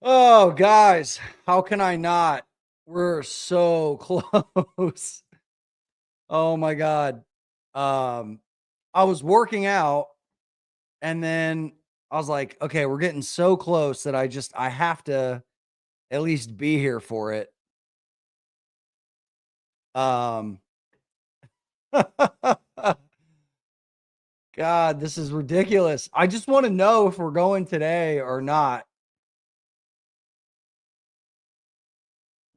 Oh, guys, how can I not? We're so close. Oh my God. Um, I was working out and then I was like, okay, we're getting so close that I have to at least be here for it. Um, God, this is ridiculous. I just want to know if we're going today or not.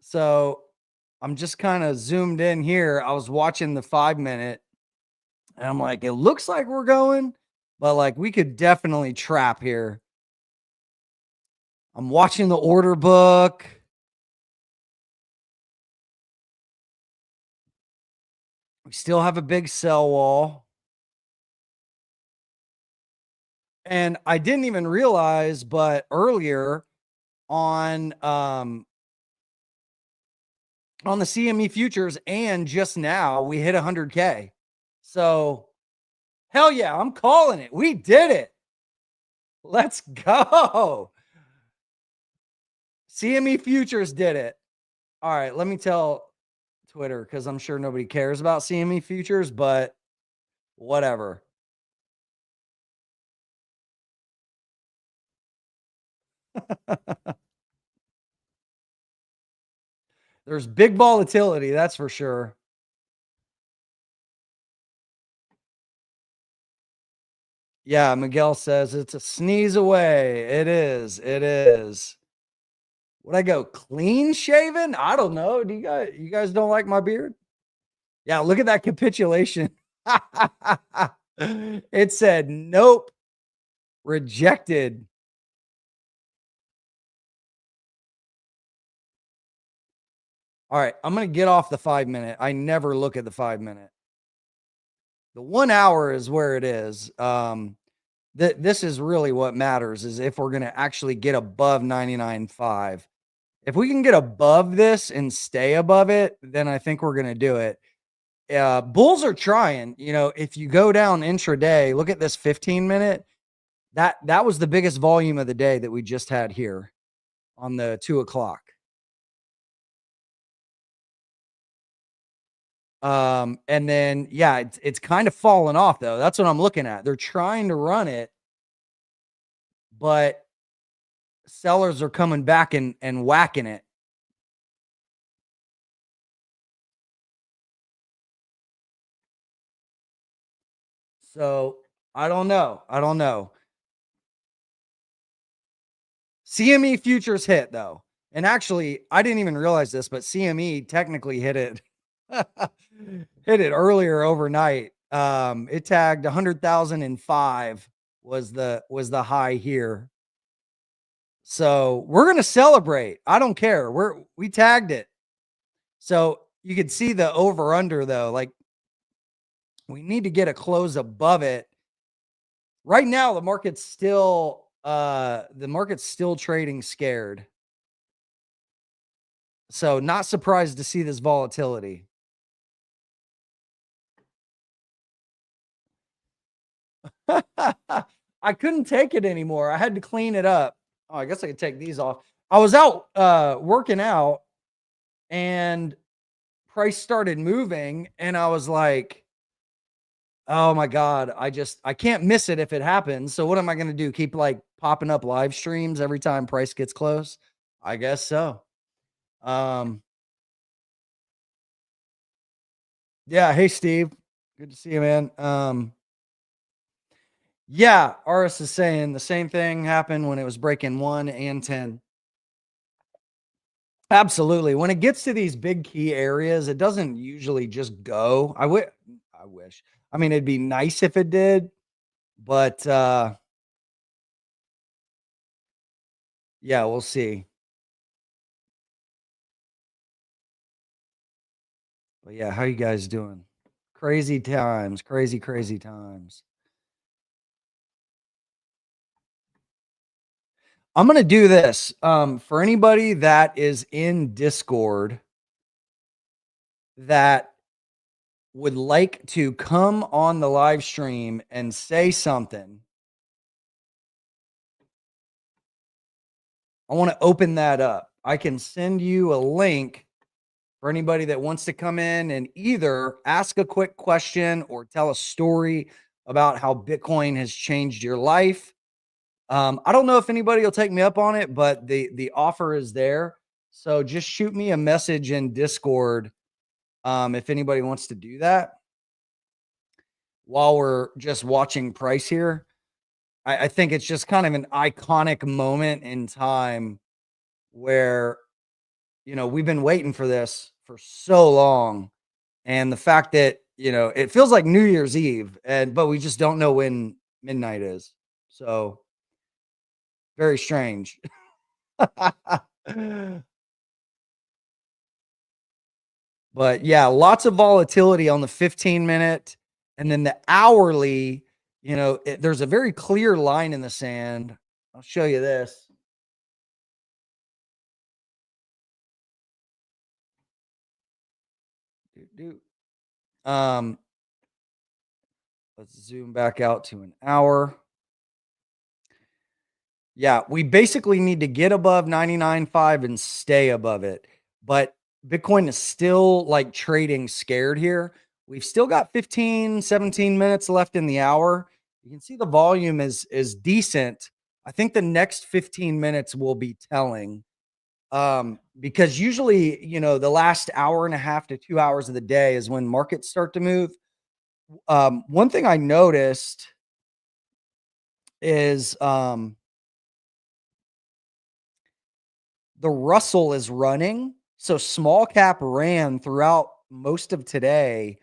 So I'm just kind of zoomed in here. I was watching the 5 minute. And I'm like, it looks like we're going, but like we could definitely trap here. I'm watching the order book. We still have a big sell wall. And I didn't even realize, but earlier on on the CME futures and just now we hit 100K. So hell yeah, I'm calling it. We did it. Let's go. CME futures did it. All right, let me tell Twitter because I'm sure nobody cares about CME futures, but whatever. There's big volatility, that's for sure. Yeah, Miguel says it's a sneeze away. It is. It is. Would I go clean shaven? I don't know. Do you guys don't like my beard? Yeah, look at that capitulation. It said nope, rejected. All right, I'm gonna get off the 5 minute. I never look at the 5 minute. The 1 hour is where it is. This is really what matters is if we're going to actually get above 99.5. If we can get above this and stay above it, then I think we're going to do it. Bulls are trying. If you go down intraday, look at this 15 minute. That was the biggest volume of the day that we just had here on the 2 o'clock. And then yeah, it's kind of fallen off though. That's what I'm looking at. They're trying to run it, but sellers are coming back and whacking it. So I don't know. I don't know. CME futures hit though. And actually, I didn't even realize this, but CME technically hit it hit it earlier overnight. It tagged 100,005 was the high here. So we're gonna celebrate. I don't care. We tagged it. So you could see the over under though. Like we need to get a close above it. Right now, the market's still trading scared. So not surprised to see this volatility. I couldn't take it anymore. I had to clean it up. Oh, I guess I could take these off. I was out working out and price started moving and I was like, "Oh my god, I can't miss it if it happens." So what am I going to do? Keep like popping up live streams every time price gets close? I guess so. Um yeah, hey Steve. Good to see you, man. Yeah, Aris is saying the same thing happened when it was breaking 1 and 10. Absolutely. When it gets to these big key areas, it doesn't usually just go. I wish. I mean, it'd be nice if it did, but yeah, we'll see. But yeah, how you guys doing? Crazy times, crazy, crazy times. I'm gonna do this. For anybody that is in Discord that would like to come on the live stream and say something, I want to open that up. I can send you a link for anybody that wants to come in and either ask a quick question or tell a story about how Bitcoin has changed your life. I don't know if anybody will take me up on it, but the offer is there. So just shoot me a message in Discord if anybody wants to do that while we're just watching price here. I think it's just kind of an iconic moment in time where, we've been waiting for this for so long. And the fact that, it feels like New Year's Eve, but we just don't know when midnight is. So very strange. But yeah, lots of volatility on the 15-minute, and then the hourly, there's a very clear line in the sand. I'll show you this. Um, let's zoom back out to an hour. Yeah, we basically need to get above 99.5 and stay above it. But Bitcoin is still like trading scared here. We've still got 15, 17 minutes left in the hour. You can see the volume is decent. I think the next 15 minutes will be telling. Because usually, the last hour and a half to 2 hours of the day is when markets start to move. One thing I noticed is the Russell is running. So small cap ran throughout most of today,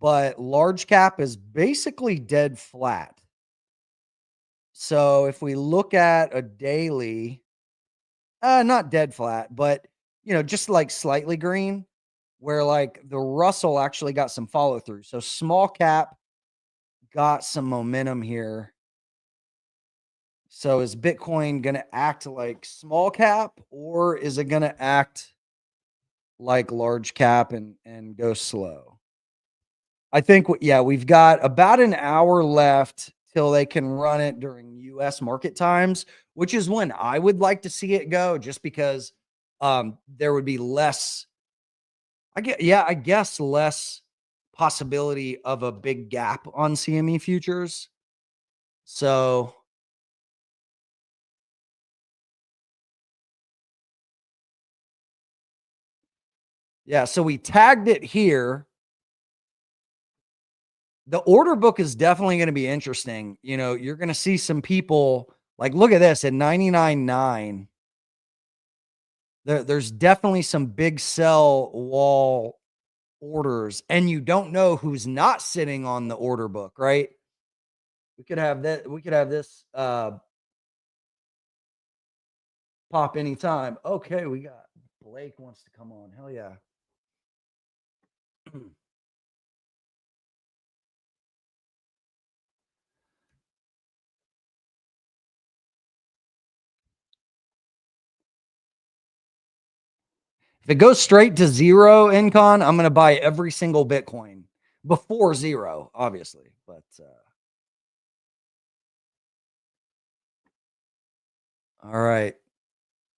but large cap is basically dead flat. So if we look at a daily, not dead flat, but just like slightly green, where like the Russell actually got some follow through. So small cap got some momentum here. So is Bitcoin going to act like small cap, or is it going to act like large cap and go slow? I think we've got about an hour left till they can run it during US market times, which is when I would like to see it go, just because there would be less, I guess less possibility of a big gap on CME futures. So yeah, so we tagged it here. The order book is definitely going to be interesting. You're going to see some people like, look at this at 99.9. There's definitely some big sell wall orders, and you don't know who's not sitting on the order book, right? We could have that. We could have this pop anytime. Okay, we got Blake wants to come on. Hell yeah. If it goes straight to zero Incon, I'm going to buy every single Bitcoin before zero, obviously. But all right,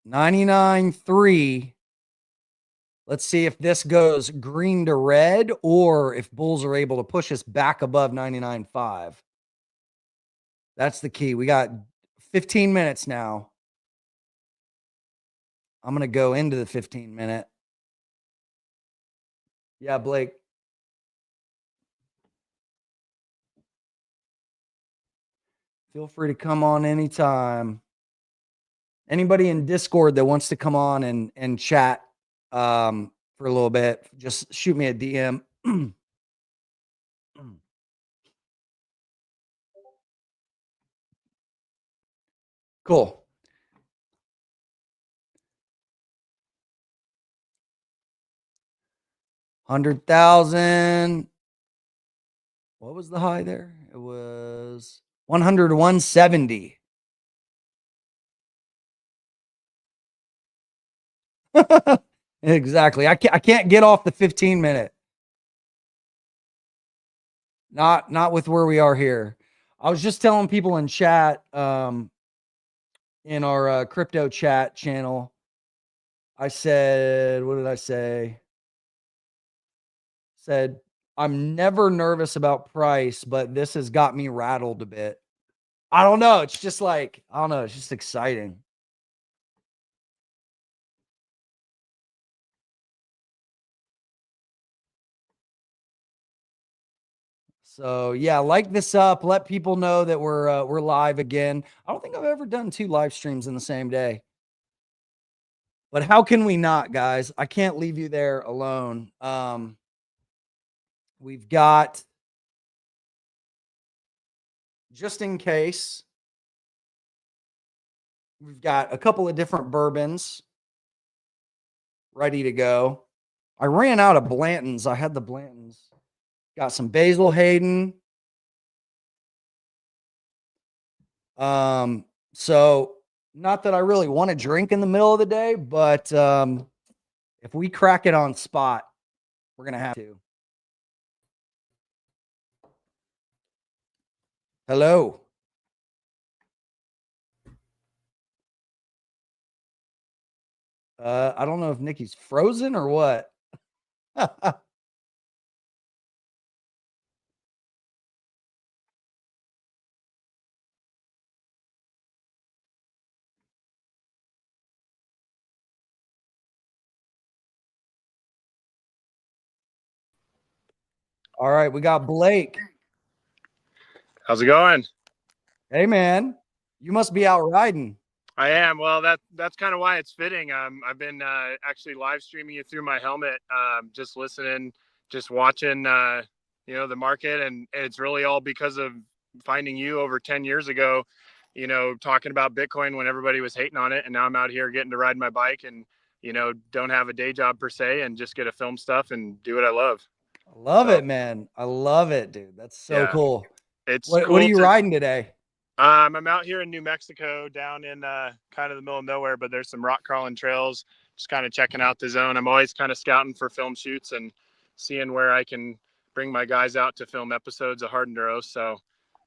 99.3. Let's see if this goes green to red, or if bulls are able to push us back above 99.5. That's the key. We got 15 minutes now. I'm going to go into the 15-minute. Yeah, Blake. Feel free to come on anytime. Anybody in Discord that wants to come on and chat for a little bit, just shoot me a DM. Cool. $100,000. What was the high there? It was 100, 170. Exactly. I can't get off the 15-minute. Not with where we are here. I was just telling people in chat, in our crypto chat channel. I said, what did I say? Said, I'm never nervous about price, but this has got me rattled a bit. I don't know. It's just like, I don't know. It's just exciting. So yeah, like this up. Let people know that we're live again. I don't think I've ever done 2 live streams in the same day. But how can we not, guys? I can't leave you there alone. We've got, just in case, we've got a couple of different bourbons ready to go. I ran out of Blanton's. I had the Blanton's. Got some Basil Hayden. So not that I really want to drink in the middle of the day, but if we crack it on spot, we're gonna have to. Hello. I don't know if Nikki's frozen or what. All right, we got Blake. How's it going? Hey man, you must be out riding. I am. Well, that's kind of why it's fitting. I've been actually live streaming you through my helmet, just listening, just watching, the market, and it's really all because of finding you over 10 years ago. Talking about Bitcoin when everybody was hating on it, and now I'm out here getting to ride my bike and don't have a day job per se, and just get to film stuff and do what I love. I love So it, man. I love it, dude. That's so yeah, cool. it's What are cool you to. riding today? I'm out here in New Mexico, down in kind of the middle of nowhere, but there's some rock crawling trails. Just kind of checking out the zone. I'm always kind of scouting for film shoots and seeing where I can bring my guys out to film episodes of Hard Enduro. So,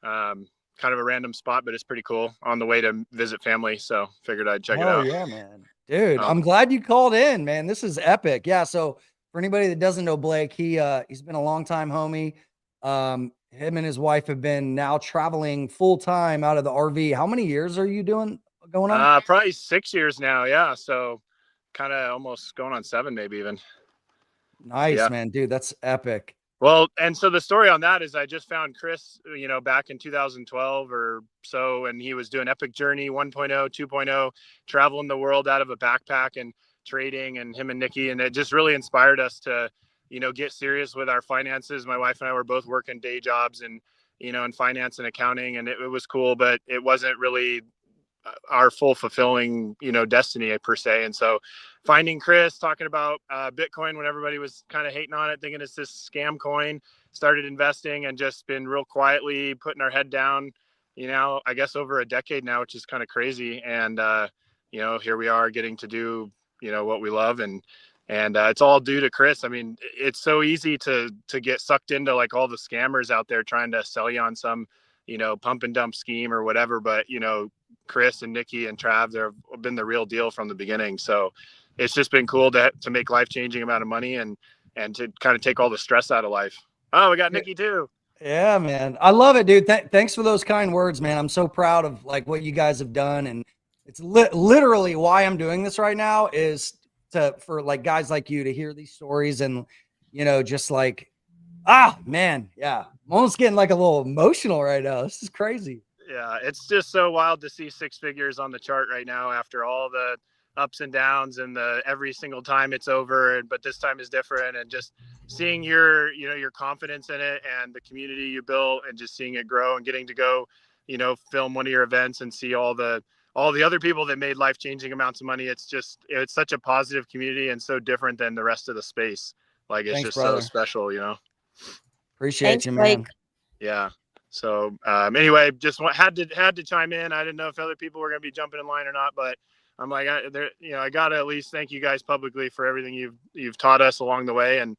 kind of a random spot, but it's pretty cool. On the way to visit family, so figured I'd check it Hell out. yeah, man. Dude, Um, I'm glad you called in, man. This is epic. Yeah, so for anybody that doesn't know Blake, he's been a long time homie. Him and his wife have been now traveling full time out of the RV. How many years are you doing going on? Probably 6 years now. Yeah, so kind of almost going on 7, maybe even. Nice, Yeah. man. Dude, that's epic. Well, and so the story on that is I just found Chris, back in 2012 or so, and he was doing Epic Journey 1.0, 2.0, traveling the world out of a backpack and trading, and him and Nikki. And it just really inspired us to, get serious with our finances. My wife and I were both working day jobs and, in finance and accounting, and it was cool, but it wasn't really our full fulfilling destiny per se. And so finding Chris talking about Bitcoin when everybody was kind of hating on it, thinking it's this scam coin, started investing and just been real quietly putting our head down, I guess over a decade now, which is kind of crazy. And here we are getting to do what we love, and it's all due to Chris. I mean, it's so easy to get sucked into like all the scammers out there trying to sell you on some pump and dump scheme or whatever, but Chris and Nikki and Trav, they've been the real deal from the beginning. So it's just been cool to make life-changing amount of money and to kind of take all the stress out of life. Oh, we got Yeah, Nikki too. yeah, man. I love it, dude. Thanks for those kind words, man. I'm so proud of like what you guys have done, and it's literally why I'm doing this right now is for like guys like you to hear these stories and just like man, yeah. I'm almost getting like a little emotional right now. This is crazy. Yeah, it's just so wild to see 6 figures on the chart right now after all the ups and downs and the every single time it's over, but this time is different, and just seeing your confidence in it and the community you built and just seeing it grow and getting to go film one of your events and see all the other people that made life-changing amounts of money. It's such a positive community and so different than the rest of the space. Like it's Thanks, just so brother. special. Appreciate Thanks, you, man. Blake. Yeah. So anyway, just had to chime in. I didn't know if other people were going to be jumping in line or not, but I'm like, I got to at least thank you guys publicly for everything you've taught us along the way, and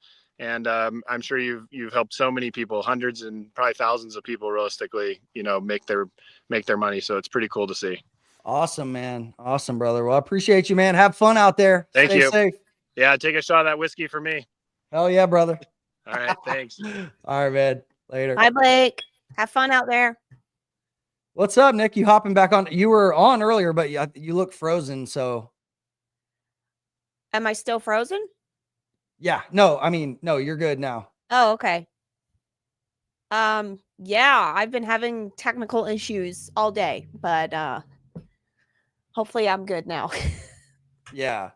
I'm sure you've helped so many people, hundreds and probably thousands of people, realistically, make their money. So it's pretty cool to see. Awesome, man. Awesome, brother. Well, I appreciate you, man. Have fun out there. Thank Stay you. safe. Yeah, take a shot of that whiskey for me. Hell yeah, brother. All right, thanks. All right, man. Later. Bye, Blake. Have fun out there. What's up, Nick? You hopping back on? You were on earlier, but you look frozen. So, Am I still frozen? yeah. No, I mean, no, you're good now. Oh, okay. Yeah, I've been having technical issues all day, but hopefully I'm good now. Yeah.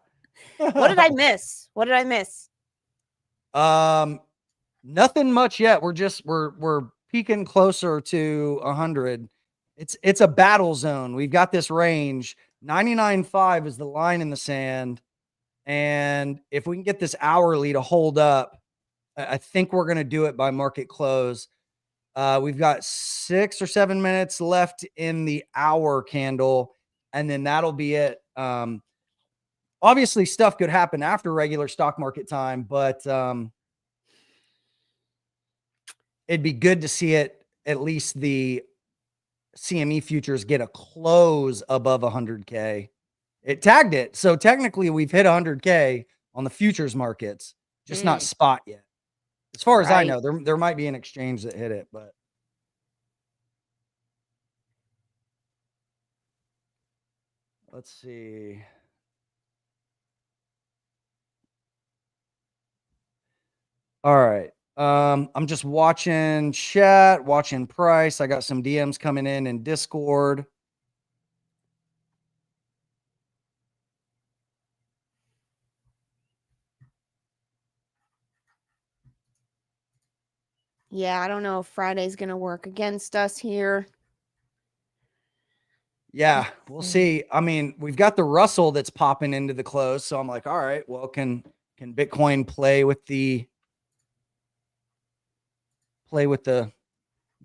What did I miss? What did I miss? Nothing much yet. We're peaking closer to 100. It's a battle zone. We've got this range. 99.5 is the line in the sand. And if we can get this hourly to hold up, I think we're going to do it by market close. We've got 6 or 7 minutes left in the hour candle, and then that'll be it. Obviously, stuff could happen after regular stock market time, but it'd be good to see it, at least the CME futures, get a close above 100K. It tagged it. So technically, we've hit 100K on the futures markets, just not spot yet. As far as I know, there might be an exchange that hit it, but let's see. All right. I'm just watching chat, watching price. I got some DMs coming in Discord. Yeah, I don't know if Friday's going to work against us here. Yeah, we'll see. I mean, we've got the Russell that's popping into the close, so I'm like, all right, well, can Bitcoin play with the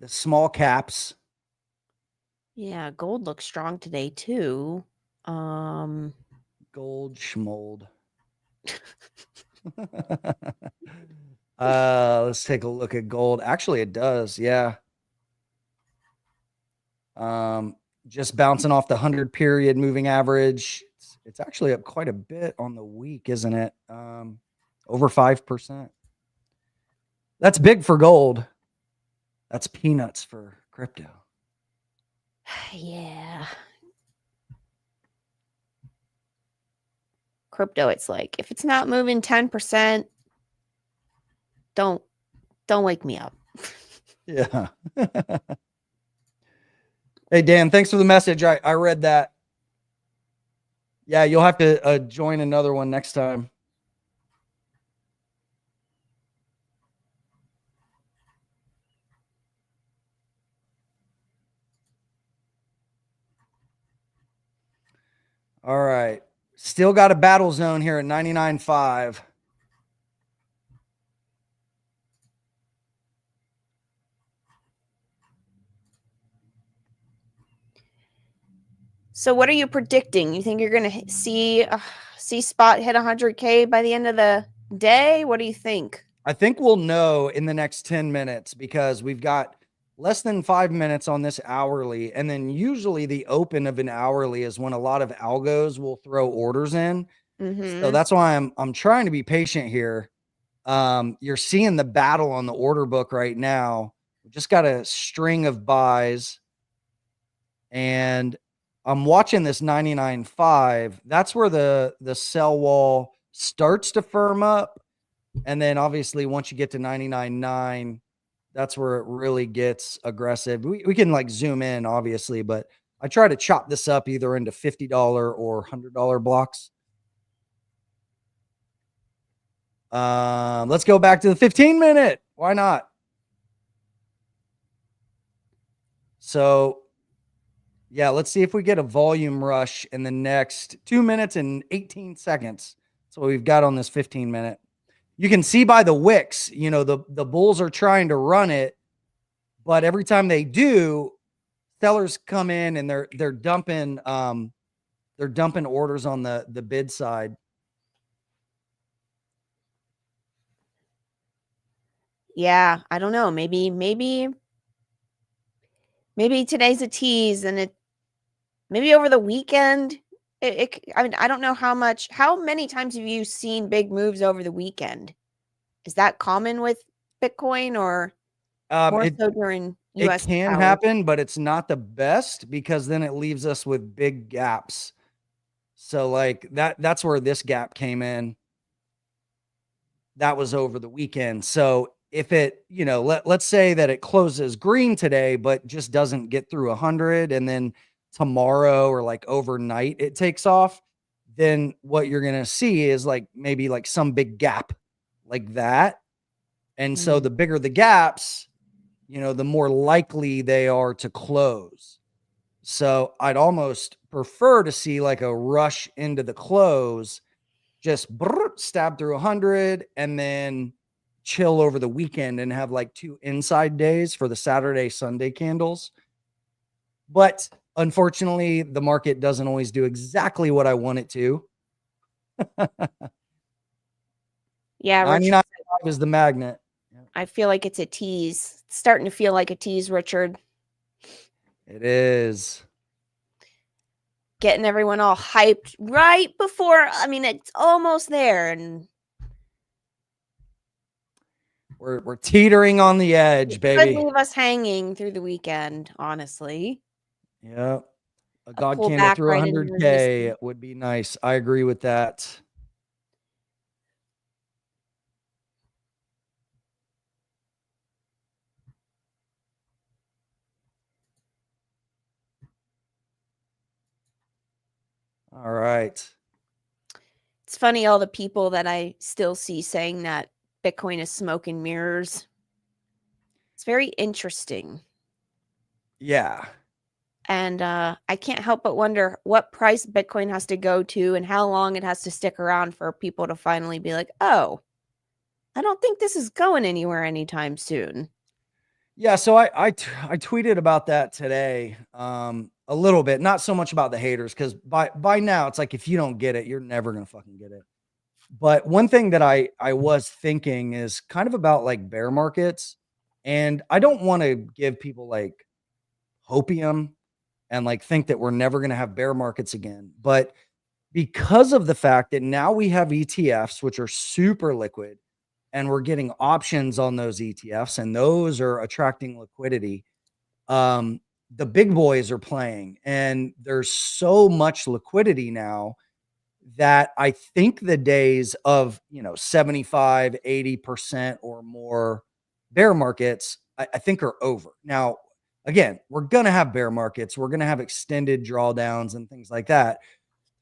small caps? Yeah, gold looks strong today too. Gold schmold. Let's take a look at gold. Actually, it does. Yeah. Just bouncing off the 100 period moving average. It's actually up quite a bit on the week, isn't it? Over 5%. That's big for gold. That's peanuts for crypto. Yeah. Crypto, it's like, if it's not moving 10%, don't wake me up. Yeah. Hey, Dan, thanks for the message. I read that. Yeah, you'll have to join another one next time. All right. Still got a battle zone here at 99.5. So what are you predicting? You think you're going to see spot hit 100K by the end of the day? What do you think? I think we'll know in the next 10 minutes because we've got less than 5 minutes on this hourly. And then usually the open of an hourly is when a lot of algos will throw orders in. So that's why I'm trying to be patient here. You're seeing the battle on the order book right now. We just got a string of buys, and I'm watching this 99.5. That's where the sell wall starts to firm up. And then obviously once you get to 99.9, that's where it really gets aggressive. We can like zoom in, obviously, but I try to chop this up either into $50 or $100 blocks. Let's go back to the 15-minute. Why not? So, yeah, let's see if we get a volume rush in the next 2 minutes and 18 seconds. That's what we've got on this 15-minute. You can see by the wicks, you know, the bulls are trying to run it, but every time they do, sellers come in and they're dumping orders on the bid side. Yeah, I don't know. Maybe today's a tease and maybe over the weekend. I mean, I don't know how many times have you seen big moves over the weekend? Is that common with Bitcoin or more It so during it US can hours? happen, but it's not the best because then it leaves us with big gaps. So like that's where this gap came in. That was over the weekend. So if it, let's say that it closes green today, but just doesn't get through 100, and then tomorrow or like overnight it takes off, then what you're going to see is like maybe like some big gap like that. And so the bigger the gaps, the more likely they are to close. So I'd almost prefer to see like a rush into the close, just stab through 100 and then chill over the weekend and have like 2 inside days for the Saturday, Sunday candles. But unfortunately, the market doesn't always do exactly what I want it to. Yeah, 99 is the magnet. I feel like it's a tease. It's starting to feel like a tease, Richard. It is. Getting everyone all hyped right before, I mean, it's almost there, and We're teetering on the edge, it could baby. leave us hanging through the weekend, honestly. Yeah. A A God candle pullback through right into 100K resistance. would be nice. I agree with that. All right. It's funny, all the people that I still see saying that Bitcoin is smoke and mirrors. It's very interesting. Yeah. And I can't help but wonder what price Bitcoin has to go to and how long it has to stick around for people to finally be like, oh, I don't think this is going anywhere anytime soon. Yeah, so I tweeted about that today, a little bit, not so much about the haters, because by now it's like if you don't get it, you're never gonna fucking get it. But one thing that I was thinking is kind of about like bear markets, and I don't want to give people like hopium and like think that we're never gonna have bear markets again. But because of the fact that now we have ETFs, which are super liquid, and we're getting options on those ETFs, and those are attracting liquidity. The big boys are playing, and there's so much liquidity now that I think the days of 75, 80% or more bear markets, I think are over. Now, again, we're gonna have bear markets, we're gonna have extended drawdowns and things like that.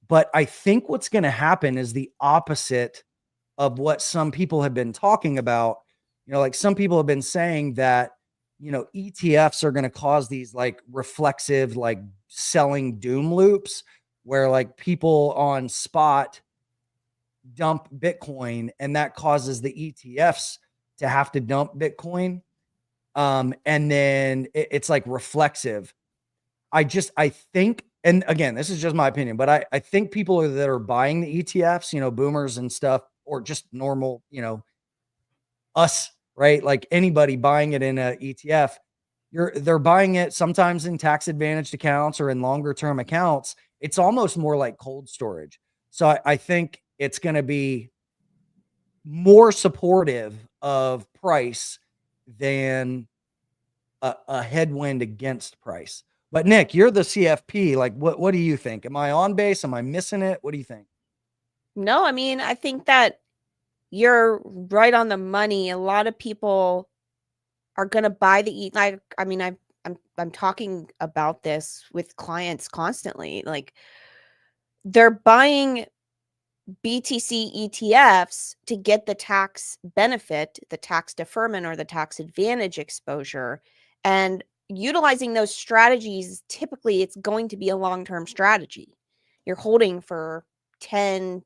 But I think what's gonna happen is the opposite of what some people have been talking about. Like some people have been saying that, ETFs are going to cause these like reflexive, like selling doom loops where like people on spot dump Bitcoin and that causes the ETFs to have to dump Bitcoin. And then it's like reflexive. I think, and again, this is just my opinion, but I think people that are buying the ETFs, boomers and stuff, or just normal, us, right? Like anybody buying it in a ETF, they're buying it sometimes in tax advantaged accounts or in longer term accounts. It's almost more like cold storage. So I think it's going to be more supportive of price than a headwind against price. But Nick, you're the CFP. Like, what do you think? Am I on base? Am I missing it? What do you think? No, I mean, I think that you're right on the money. A lot of people are going to buy the I mean, I'm talking about this with clients constantly. Like they're buying BTC ETFs to get the tax benefit, the tax deferment or the tax advantage exposure. And utilizing those strategies, typically it's going to be a long-term strategy. You're holding for 10,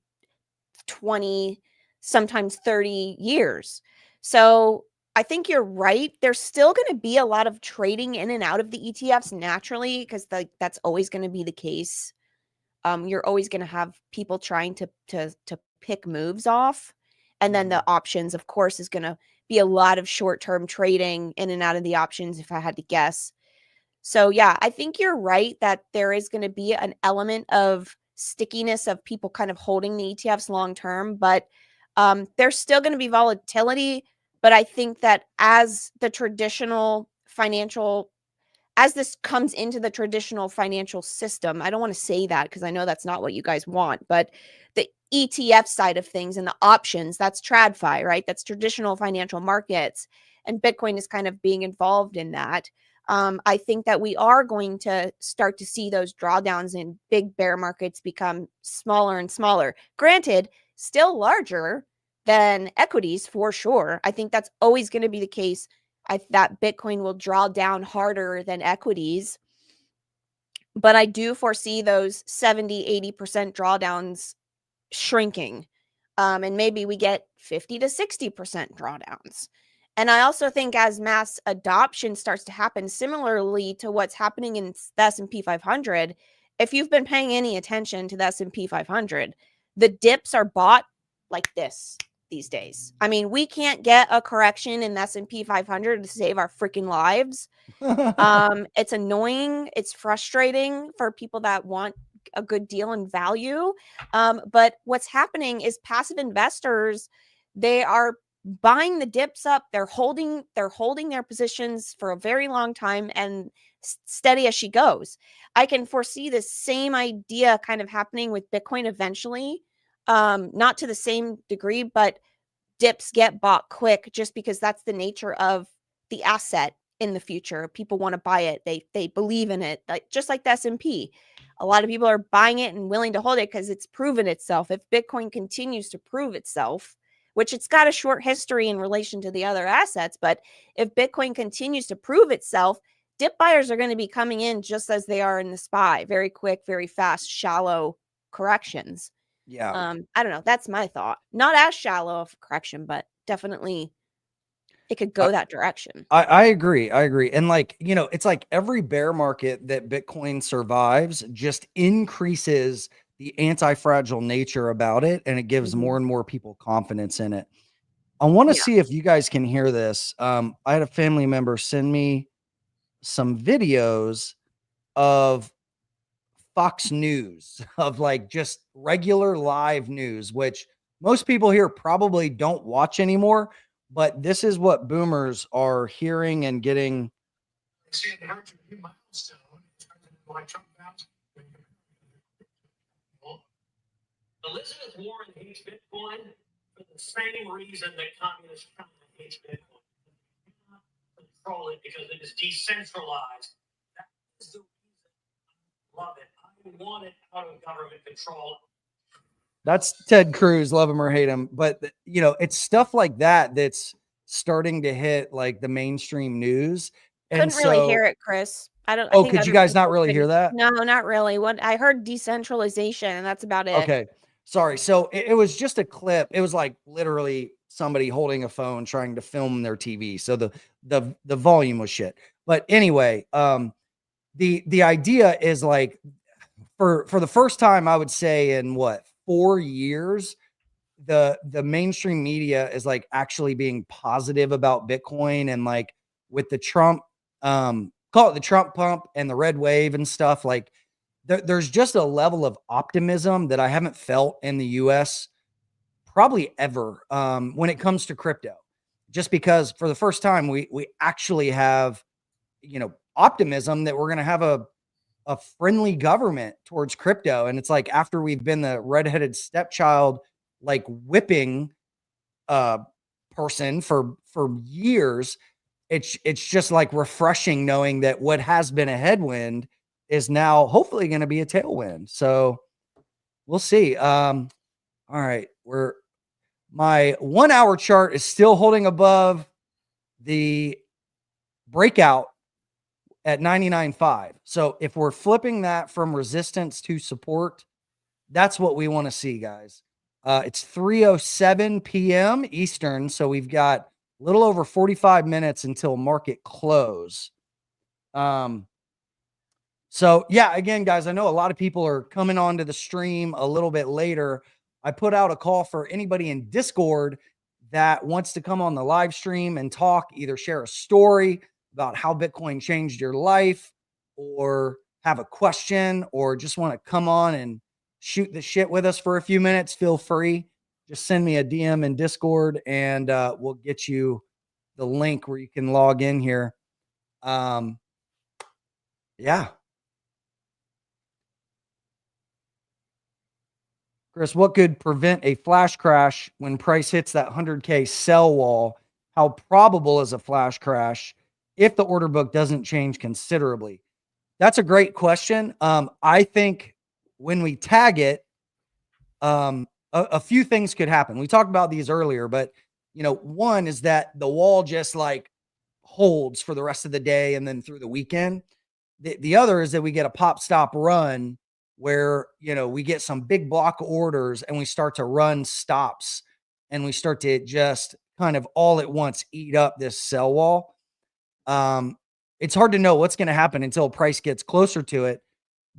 20, sometimes 30 years. So I think you're right. There's still going to be a lot of trading in and out of the ETFs naturally, because that's always going to be the case. You're always going to have people trying to pick moves off, and then the options, of course, is going to be a lot of short-term trading in and out of the options. If I had to guess, So yeah, I think you're right that there is going to be an element of stickiness of people kind of holding the ETFs long term, but there's still going to be volatility. But I think that as the traditional financial, as this comes into the traditional financial system, I don't want to say that because I know that's not what you guys want, but the ETF side of things and the options, that's TradFi, right? That's traditional financial markets. And Bitcoin is kind of being involved in that. I think that we are going to start to see those drawdowns in big bear markets become smaller and smaller. Granted, still larger than equities for sure. I think that's always going to be the case. That Bitcoin will draw down harder than equities. But I do foresee those 70, 80% drawdowns shrinking. And maybe we get 50 to 60% drawdowns. And I also think as mass adoption starts to happen, similarly to what's happening in the S&P 500, if you've been paying any attention to the S&P 500, the dips are bought like this these days. I mean, we can't get a correction in the S&P 500 to save our freaking lives. It's annoying. It's frustrating for people that want a good deal in value. But what's happening is passive investors, they are buying the dips up. They're holding their positions for a very long time and steady as she goes. I can foresee the same idea kind of happening with Bitcoin eventually. Not to the same degree, but dips get bought quick just because that's the nature of the asset in the future. People want to buy it. They believe in it. Like just like the S&P. A lot of people are buying it and willing to hold it because it's proven itself. If Bitcoin continues to prove itself, which it's got a short history in relation to the other assets, but if Bitcoin continues to prove itself, dip buyers are going to be coming in just as they are in the SPY, very quick, very fast, shallow corrections. Yeah. I don't know. That's my thought. Not as shallow of a correction, but definitely it could go that direction. I agree. I agree. And like, you know, it's like every bear market that Bitcoin survives just increases the anti-fragile nature about it. And it gives more and more people confidence in it. I want to Yeah. see if you guys can hear this. I had a family member send me some videos of Fox News, of like just regular live news, which most people here probably don't watch anymore. But this is what boomers are hearing and getting. Elizabeth Warren hates Bitcoin for the same reason that communist China hates Bitcoin. You cannot control it because it is decentralized. That is the reason I love it. I want it out of government control. That's Ted Cruz, love him or hate him. But, you know, it's stuff like that that's starting to hit like the mainstream news. And Couldn't really so, hear it, Chris. I don't. I oh, think could you other guys not people really hear couldn't. that? No, not really. What I heard decentralization, and that's about it. Okay. Sorry. So it was just a clip. It was like literally somebody holding a phone trying to film their TV. So the volume was shit. But anyway, the idea is like for the first time, I would say in what 4 years, the mainstream media is like actually being positive about Bitcoin, and like with the Trump call it the Trump pump and the red wave and stuff, like there's just a level of optimism that I haven't felt in the US probably ever when it comes to crypto. Just because for the first time we actually have, you know, optimism that we're going to have a friendly government towards crypto. And it's like after we've been the redheaded stepchild, like whipping person for years, it's just like refreshing knowing that what has been a headwind is now hopefully going to be a tailwind. So we'll see. All right, my 1 hour chart is still holding above the breakout at 99.5. So if we're flipping that from resistance to support, that's what we want to see, guys. It's 3:07 p.m. Eastern, so we've got a little over 45 minutes until market close. So yeah, again, guys, I know a lot of people are coming onto the stream a little bit later. I put out a call for anybody in Discord that wants to come on the live stream and talk, either share a story about how Bitcoin changed your life, or have a question or just want to come on and shoot the shit with us for a few minutes, feel free. Just send me a DM in Discord and we'll get you the link where you can log in here. Yeah. Chris, what could prevent a flash crash when price hits that 100K sell wall? How probable is a flash crash if the order book doesn't change considerably? That's a great question. I think when we tag it, a few things could happen. We talked about these earlier, but one is that the wall just like holds for the rest of the day and then through the weekend. The other is that we get a pop stop run where, we get some big block orders and we start to run stops and we start to just kind of all at once eat up this sell wall. It's hard to know what's going to happen until price gets closer to it.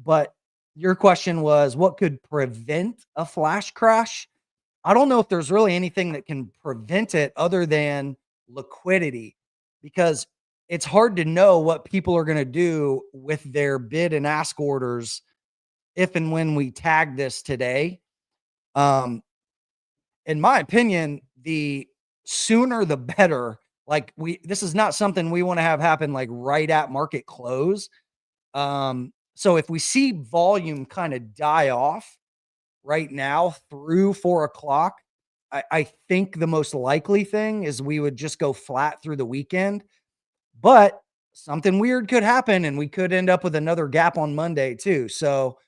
But your question was, what could prevent a flash crash? I don't know if there's really anything that can prevent it other than liquidity, because it's hard to know what people are going to do with their bid and ask orders if and when we tag this today. In my opinion, the sooner the better. Like this is not something we want to have happen like right at market close. So if we see volume kind of die off right now through 4 o'clock, I think the most likely thing is we would just go flat through the weekend, but something weird could happen and we could end up with another gap on Monday too. So,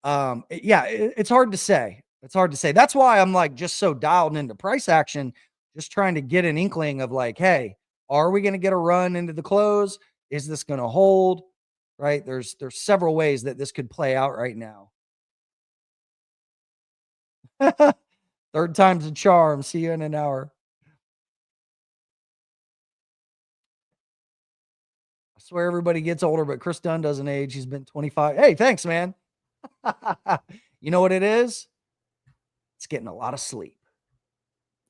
it's hard to say. It's hard to say. That's why I'm like just so dialed into price action, just trying to get an inkling of like, hey, are we going to get a run into the close? Is this going to hold? Right? There's several ways that this could play out right now. Third time's a charm. See you in an hour. I swear everybody gets older, but Chris Dunn doesn't age. He's been 25. Hey, thanks, man. You know what it is? It's getting a lot of sleep.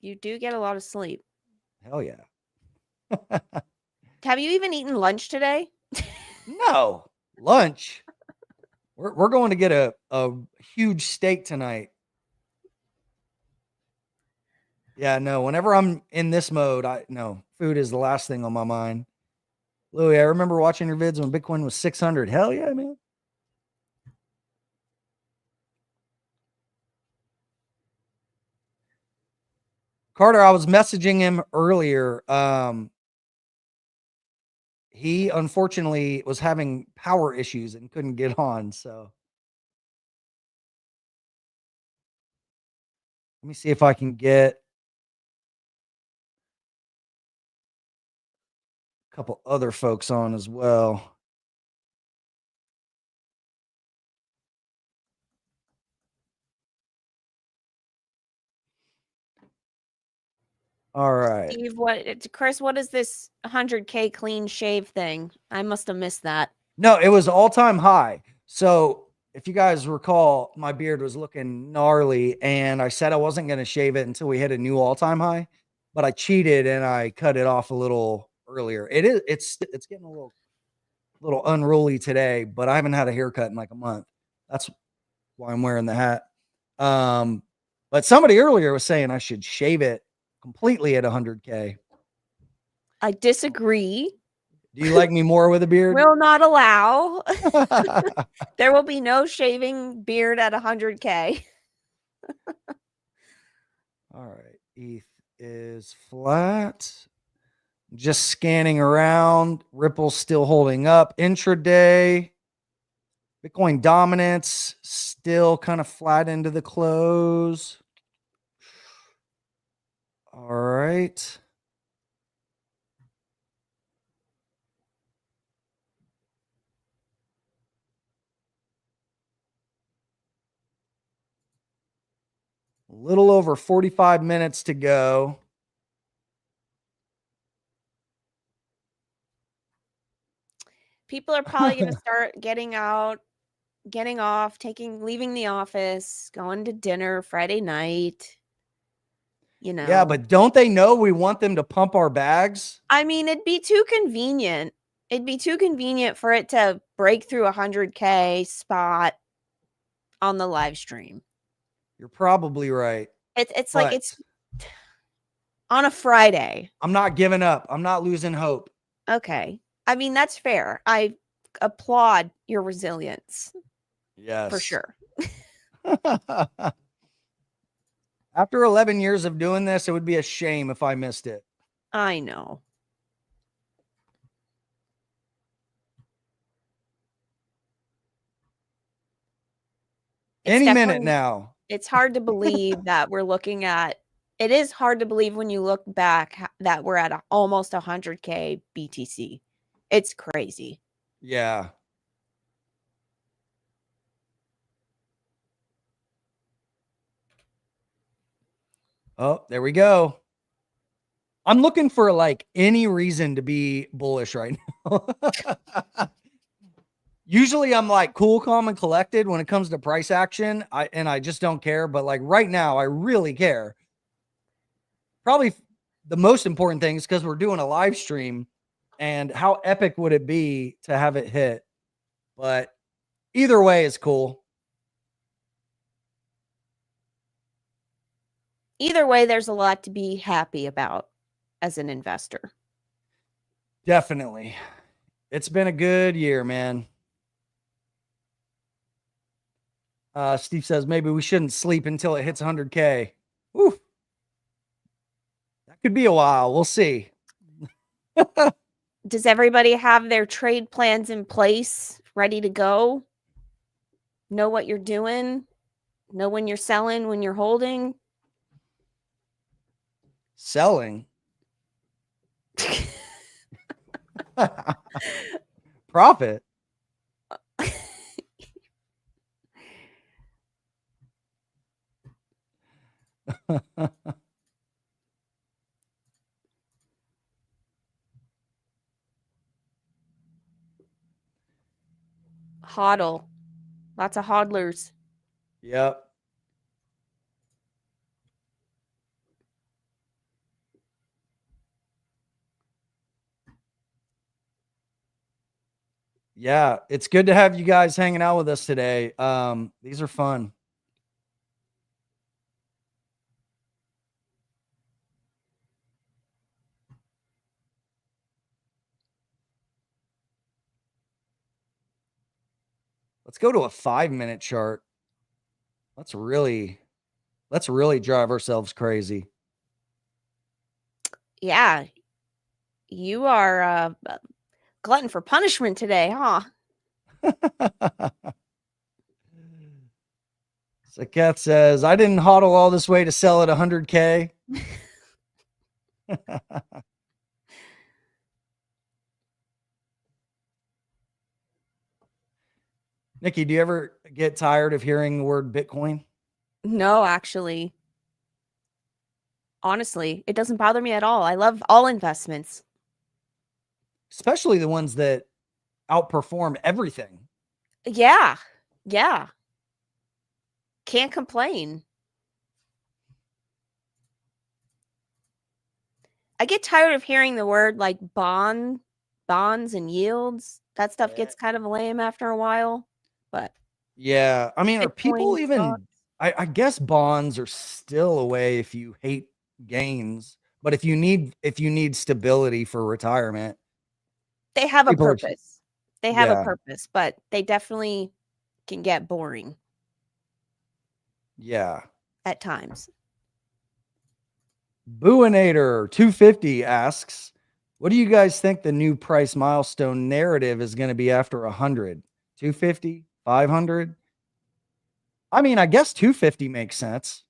You do get a lot of sleep. Hell yeah. Have you even eaten lunch today? No. Lunch. We're going to get a huge steak tonight. Yeah, no. Whenever I'm in this mode, food is the last thing on my mind. Louis, I remember watching your vids when Bitcoin was 600. Hell yeah, man. Carter, I was messaging him earlier. He unfortunately was having power issues and couldn't get on. So let me see if I can get a couple other folks on as well. All right. Steve, Chris, what is this 100K clean shave thing? I must have missed that. No, it was all-time high. So if you guys recall, my beard was looking gnarly and I said I wasn't going to shave it until we hit a new all-time high, but I cheated and I cut it off a little earlier. It's getting a little unruly today, but I haven't had a haircut in like a month. That's why I'm wearing the hat. But somebody earlier was saying I should shave it completely at 100K. I disagree. Do you like me more with a beard? Will not allow. There will be no shaving beard at 100K. All right. ETH is flat. Just scanning around. Ripple's still holding up. Intraday. Bitcoin dominance still kind of flat into the close. All right. A little over 45 minutes to go. People are probably going to start getting off, leaving the office, going to dinner Friday night. Yeah, but don't they know we want them to pump our bags? I mean, it'd be too convenient. It'd be too convenient for it to break through 100K spot on the live stream. You're probably right. It's like But it's on a Friday. I'm not giving up. I'm not losing hope. Okay. I mean, that's fair. I applaud your resilience Yes. for sure. After 11 years of doing this, it would be a shame if I missed it. I know. Any minute now. It's hard to believe that we're looking at, it is hard to believe when you look back that we're at almost 100K BTC. It's crazy. Yeah. Oh, there we go. I'm looking for like any reason to be bullish right now. Usually I'm like cool, calm, and collected when it comes to price action. I just don't care. But like right now, I really care. Probably the most important thing is because we're doing a live stream, and how epic would it be to have it hit? But either way is cool. Either way, there's a lot to be happy about as an investor. Definitely. It's been a good year, man. Steve says maybe we shouldn't sleep until it hits 100K. Woo. That could be a while. We'll see. Does everybody have their trade plans in place, ready to go? Know what you're doing? Know when you're selling, when you're holding? Selling. Profit. Hodl. Lots of hodlers. Yep. Yeah, it's good to have you guys hanging out with us today. These are fun. Let's go to a 5-minute chart. Let's really drive ourselves crazy. Yeah. You are glutton for punishment today, huh? Saket says, I didn't hodl all this way to sell at 100K. Nikki, do you ever get tired of hearing the word Bitcoin? No, actually. Honestly, it doesn't bother me at all. I love all investments. Especially the ones that outperform everything. Yeah. Yeah. Can't complain. I get tired of hearing the word like bonds and yields. That stuff gets kind of lame after a while. But yeah, I mean, are people Bitcoin even stocks. I guess bonds are still a way if you hate gains, but if you need stability for retirement, They have a people are- purpose. They have a Yeah. purpose, but they definitely can get boring yeah. at times. Booinator 250 asks, what do you guys think the new price milestone narrative is going to be after 100? 250, 500? I mean, I guess 250 makes sense,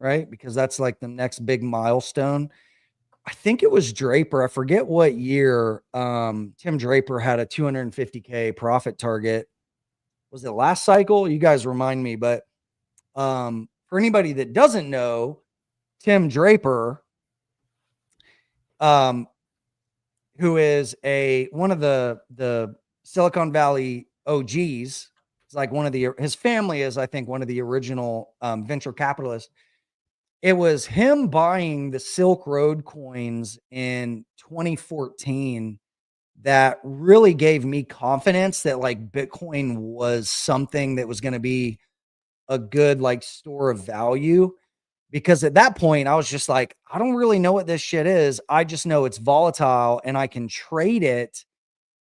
right? Because that's like the next big milestone. I think it was Draper. I forget what year Tim Draper had a 250K profit target. Was it last cycle? You guys remind me. But for anybody that doesn't know, Tim Draper, who is one of the Silicon Valley OGs, it's like his family is, I think, one of the original venture capitalists. It was him buying the Silk Road coins in 2014 that really gave me confidence that like Bitcoin was something that was going to be a good like store of value. Because at that point, I was just like, I don't really know what this shit is. I just know it's volatile and I can trade it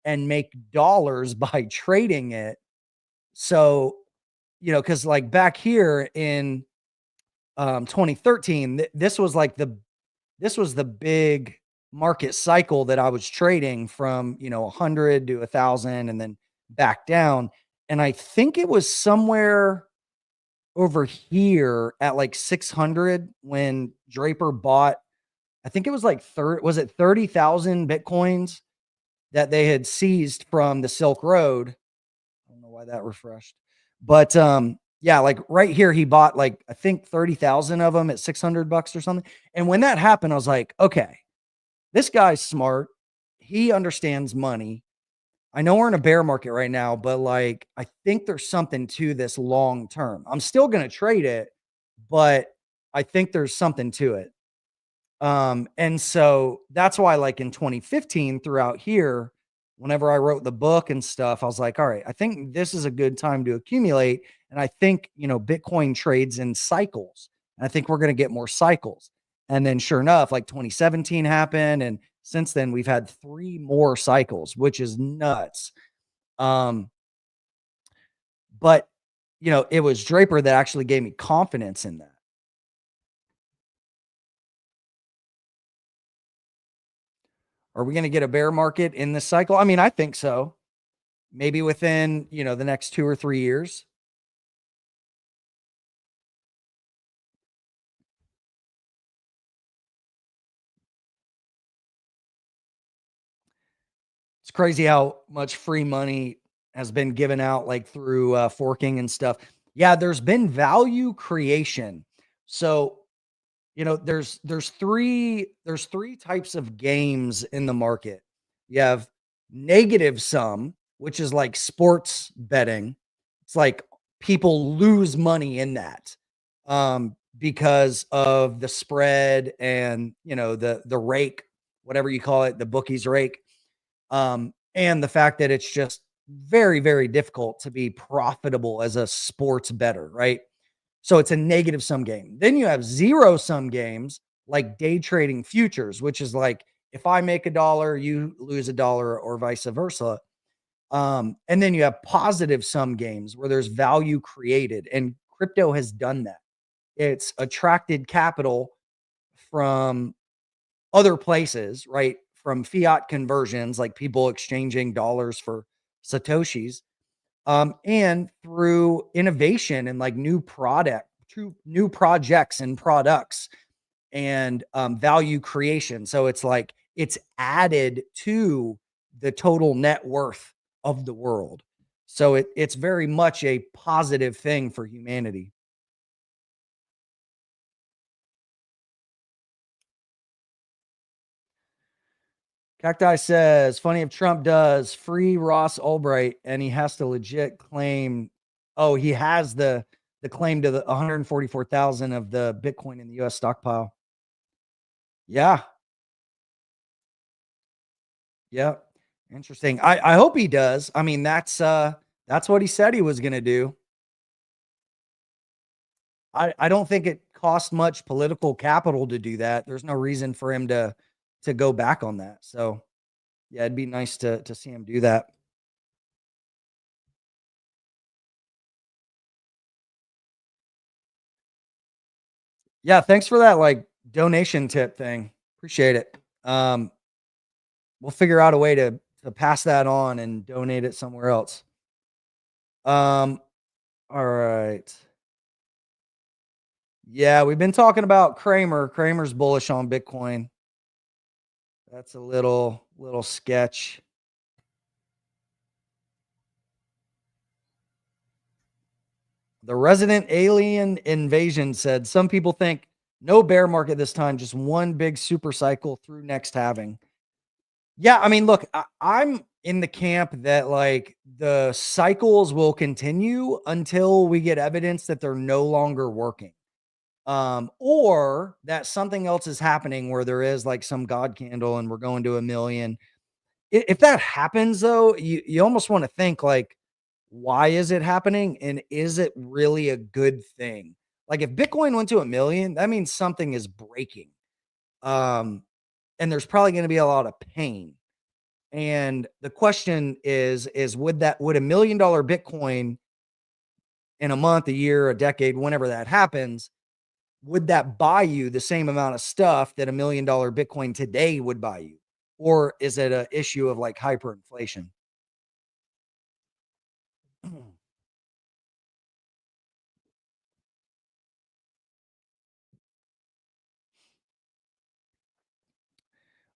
and make dollars by trading it. So, because like back here in 2013, this was like this was the big market cycle that I was trading from, 100 to 1,000 and then back down. And I think it was somewhere over here at like 600 when Draper bought, I think it was like 30,000 Bitcoins that they had seized from the Silk Road. I don't know why that refreshed, but yeah, like right here, he bought like, I think 30,000 of them at $600 or something. And when that happened, I was like, okay, this guy's smart. He understands money. I know we're in a bear market right now, but like, I think there's something to this long term. I'm still going to trade it, but I think there's something to it. And so that's why, like in 2015, throughout here, whenever I wrote the book and stuff, I was like, all right, I think this is a good time to accumulate. And I think, Bitcoin trades in cycles. And I think we're going to get more cycles. And then sure enough, like 2017 happened. And since then, we've had 3 more cycles, which is nuts. But it was Draper that actually gave me confidence in that. Are we going to get a bear market in this cycle? I mean, I think so. Maybe within, the next 2 or 3 years. It's crazy how much free money has been given out like through forking and stuff. Yeah, there's been value creation. So, there's three types of games in the market. You have negative sum, which is like sports betting. It's like people lose money in that because of the spread and the rake, whatever you call it, the bookies rake, and the fact that it's just very, very difficult to be profitable as a sports bettor, right? So it's a negative sum game. Then you have zero sum games like day trading futures, which is like if I make $1, you lose $1 or vice versa. And then you have positive sum games where there's value created, and crypto has done that. It's attracted capital from other places, right? From fiat conversions, like people exchanging dollars for Satoshis, and through innovation and like new projects and products and value creation. So it's like it's added to the total net worth of the world. So it's very much a positive thing for humanity. Cacti says, funny if Trump does free Ross Ulbright and he has to legit claim, oh, he has the claim to the 144,000 of the Bitcoin in the US stockpile. Yeah. Yeah. Interesting. I hope he does. I mean, that's what he said he was gonna do. I don't think it cost much political capital to do that. There's no reason for him to go back on that. So yeah, it'd be nice to see him do that. Yeah, thanks for that like donation tip thing. Appreciate it. We'll figure out a way to pass that on and donate it somewhere else. All right. Yeah, we've been talking about Kramer. Kramer's bullish on Bitcoin. That's a little sketch. The resident alien invasion said some people think no bear market this time, just one big super cycle through next halving. Yeah, I mean, look, I'm in the camp that like the cycles will continue until we get evidence that they're no longer working. Or that something else is happening where there is like some God candle and we're going to 1 million. if that happens though, you almost want to think like, why is it happening? And is it really a good thing? Like if Bitcoin went to 1 million, that means something is breaking. Um, and there's probably going to be a lot of pain. And the question is would $1 million Bitcoin in a month, a year, a decade, whenever that happens, would that buy you the same amount of stuff that $1 million Bitcoin today would buy you? Or is it an issue of like hyperinflation?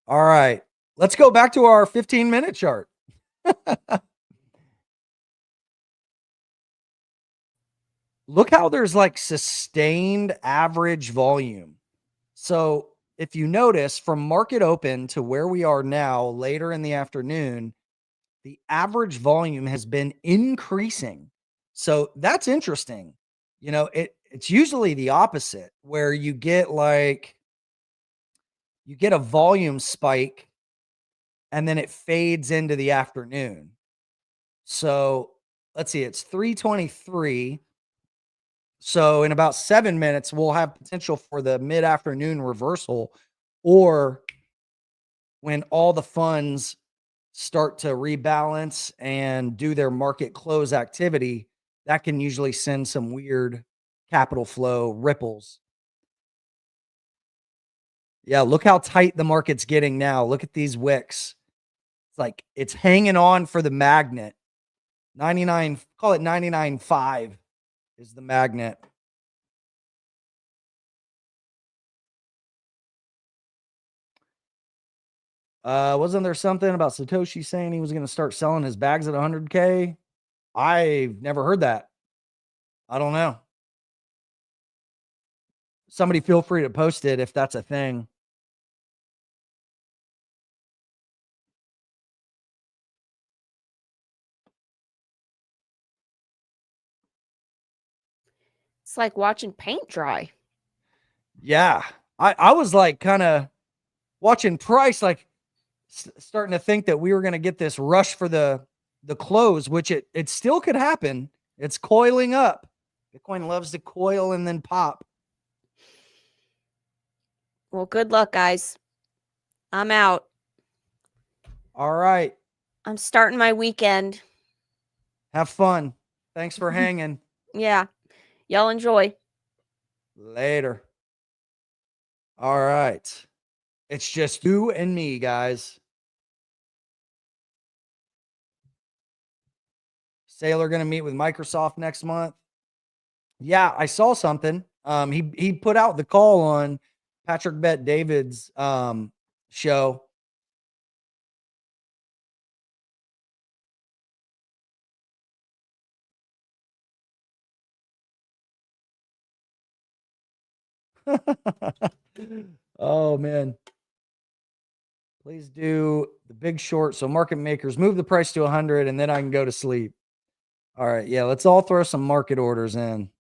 All right. Let's go back to our 15-minute chart. Look how there's like sustained average volume. So if you notice from market open to where we are now later in the afternoon, the average volume has been increasing. So that's interesting. It's usually the opposite where you get a volume spike and then it fades into the afternoon. So let's see, it's 3:23. So in about 7 minutes, we'll have potential for the mid-afternoon reversal, or when all the funds start to rebalance and do their market close activity, that can usually send some weird capital flow ripples. Yeah, look how tight the market's getting now. Look at these wicks. It's like it's hanging on for the magnet. 99, call it 99.5 is the magnet. Wasn't there something about Satoshi saying he was going to start selling his bags at 100K? I've never heard that. I don't know. Somebody feel free to post it if that's a thing. It's like watching paint dry. Yeah. I was like kind of watching price, like starting to think that we were going to get this rush for the close, which it still could happen. It's coiling up. Bitcoin loves to coil and then pop. Well, good luck, guys. I'm out. All right. I'm starting my weekend. Have fun. Thanks for hanging. Yeah. Y'all enjoy. Later. All right. It's just you and me, guys. Sailor going to meet with Microsoft next month. Yeah, I saw something. He put out the call on Patrick Bet David's show. Oh man. Please do the big short so market makers move the price to 100 and then I can go to sleep. All right, yeah, let's all throw some market orders in.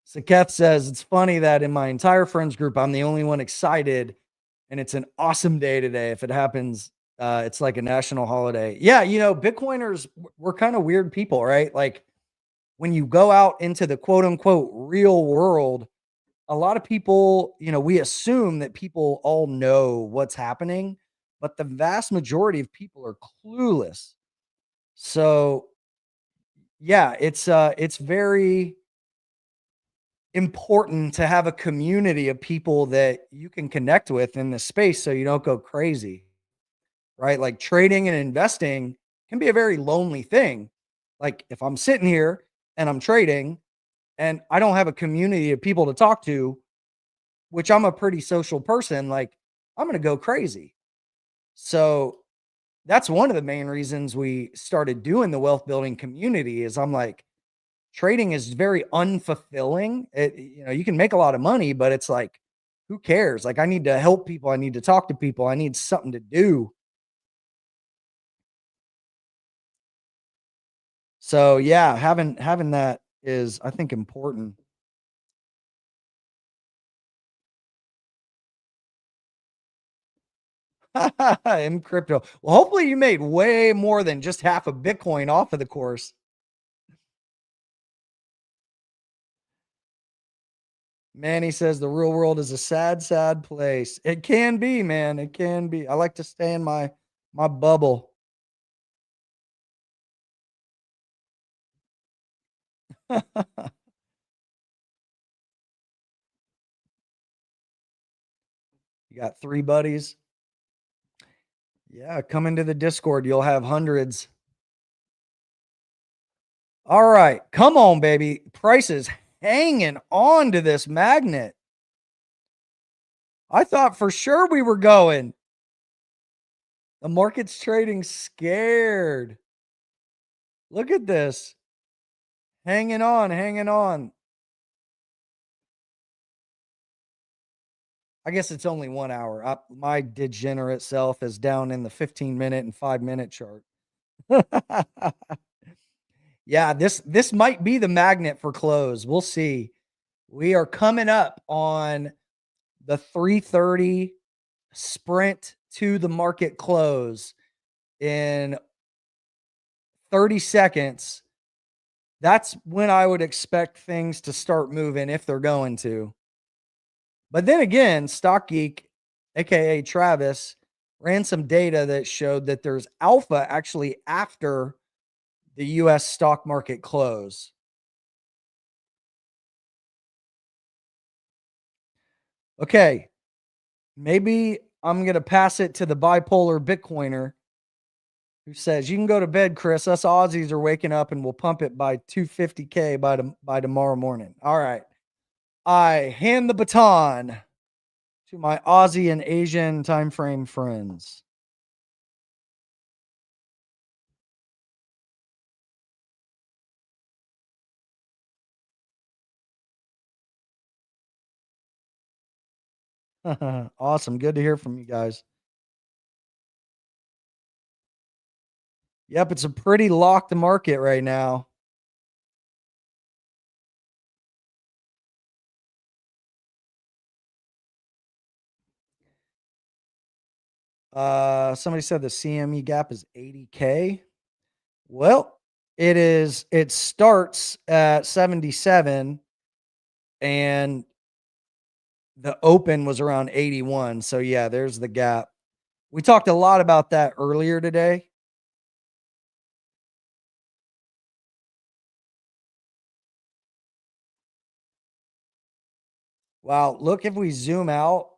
So Keth says, it's funny that in my entire friends group, I'm the only one excited, and it's an awesome day today. If it happens, it's like a national holiday. Yeah, Bitcoiners, we're kind of weird people, right? Like when you go out into the quote unquote real world, a lot of people, we assume that people all know what's happening, but the vast majority of people are clueless. So yeah, it's very important to have a community of people that you can connect with in this space so you don't go crazy, right? Like trading and investing can be a very lonely thing. Like if I'm sitting here and I'm trading and I don't have a community of people to talk to, which I'm a pretty social person, like I'm going to go crazy. So that's one of the main reasons we started doing the wealth building community is I'm like, trading is very unfulfilling. You can make a lot of money, but it's like, who cares? Like, I need to help people. I need to talk to people. I need something to do. So yeah, having that is, I think, important. In crypto. Well, hopefully you made way more than just half a Bitcoin off of the course. Manny says the real world is a sad, sad place. It can be, man. It can be. I like to stay in my bubble. You got 3 buddies. Yeah, come into the Discord. You'll have hundreds. All right. Come on, baby. Price is hanging on to this magnet. I thought for sure we were going. The market's trading scared. Look at this. Hanging on, hanging on. I guess it's only 1 hour. My degenerate self is down in the 15-minute and 5-minute chart. Yeah, this might be the magnet for close. We'll see. We are coming up on the 3:30 sprint to the market close in 30 seconds. That's when I would expect things to start moving if they're going to. But then again, Stock Geek, aka Travis, ran some data that showed that there's alpha actually after the US stock market close. Okay, maybe I'm going to pass it to the bipolar Bitcoiner who says, "You can go to bed, Chris. Us Aussies are waking up and we'll pump it by 250K by tomorrow morning." All right. I hand the baton to my Aussie and Asian timeframe friends. Awesome. Good to hear from you guys. Yep, it's a pretty locked market right now. Somebody said the CME gap is 80K. Well, it starts at 77 and the open was around 81. So yeah, there's the gap. We talked a lot about that earlier today. Wow, look, if we zoom out,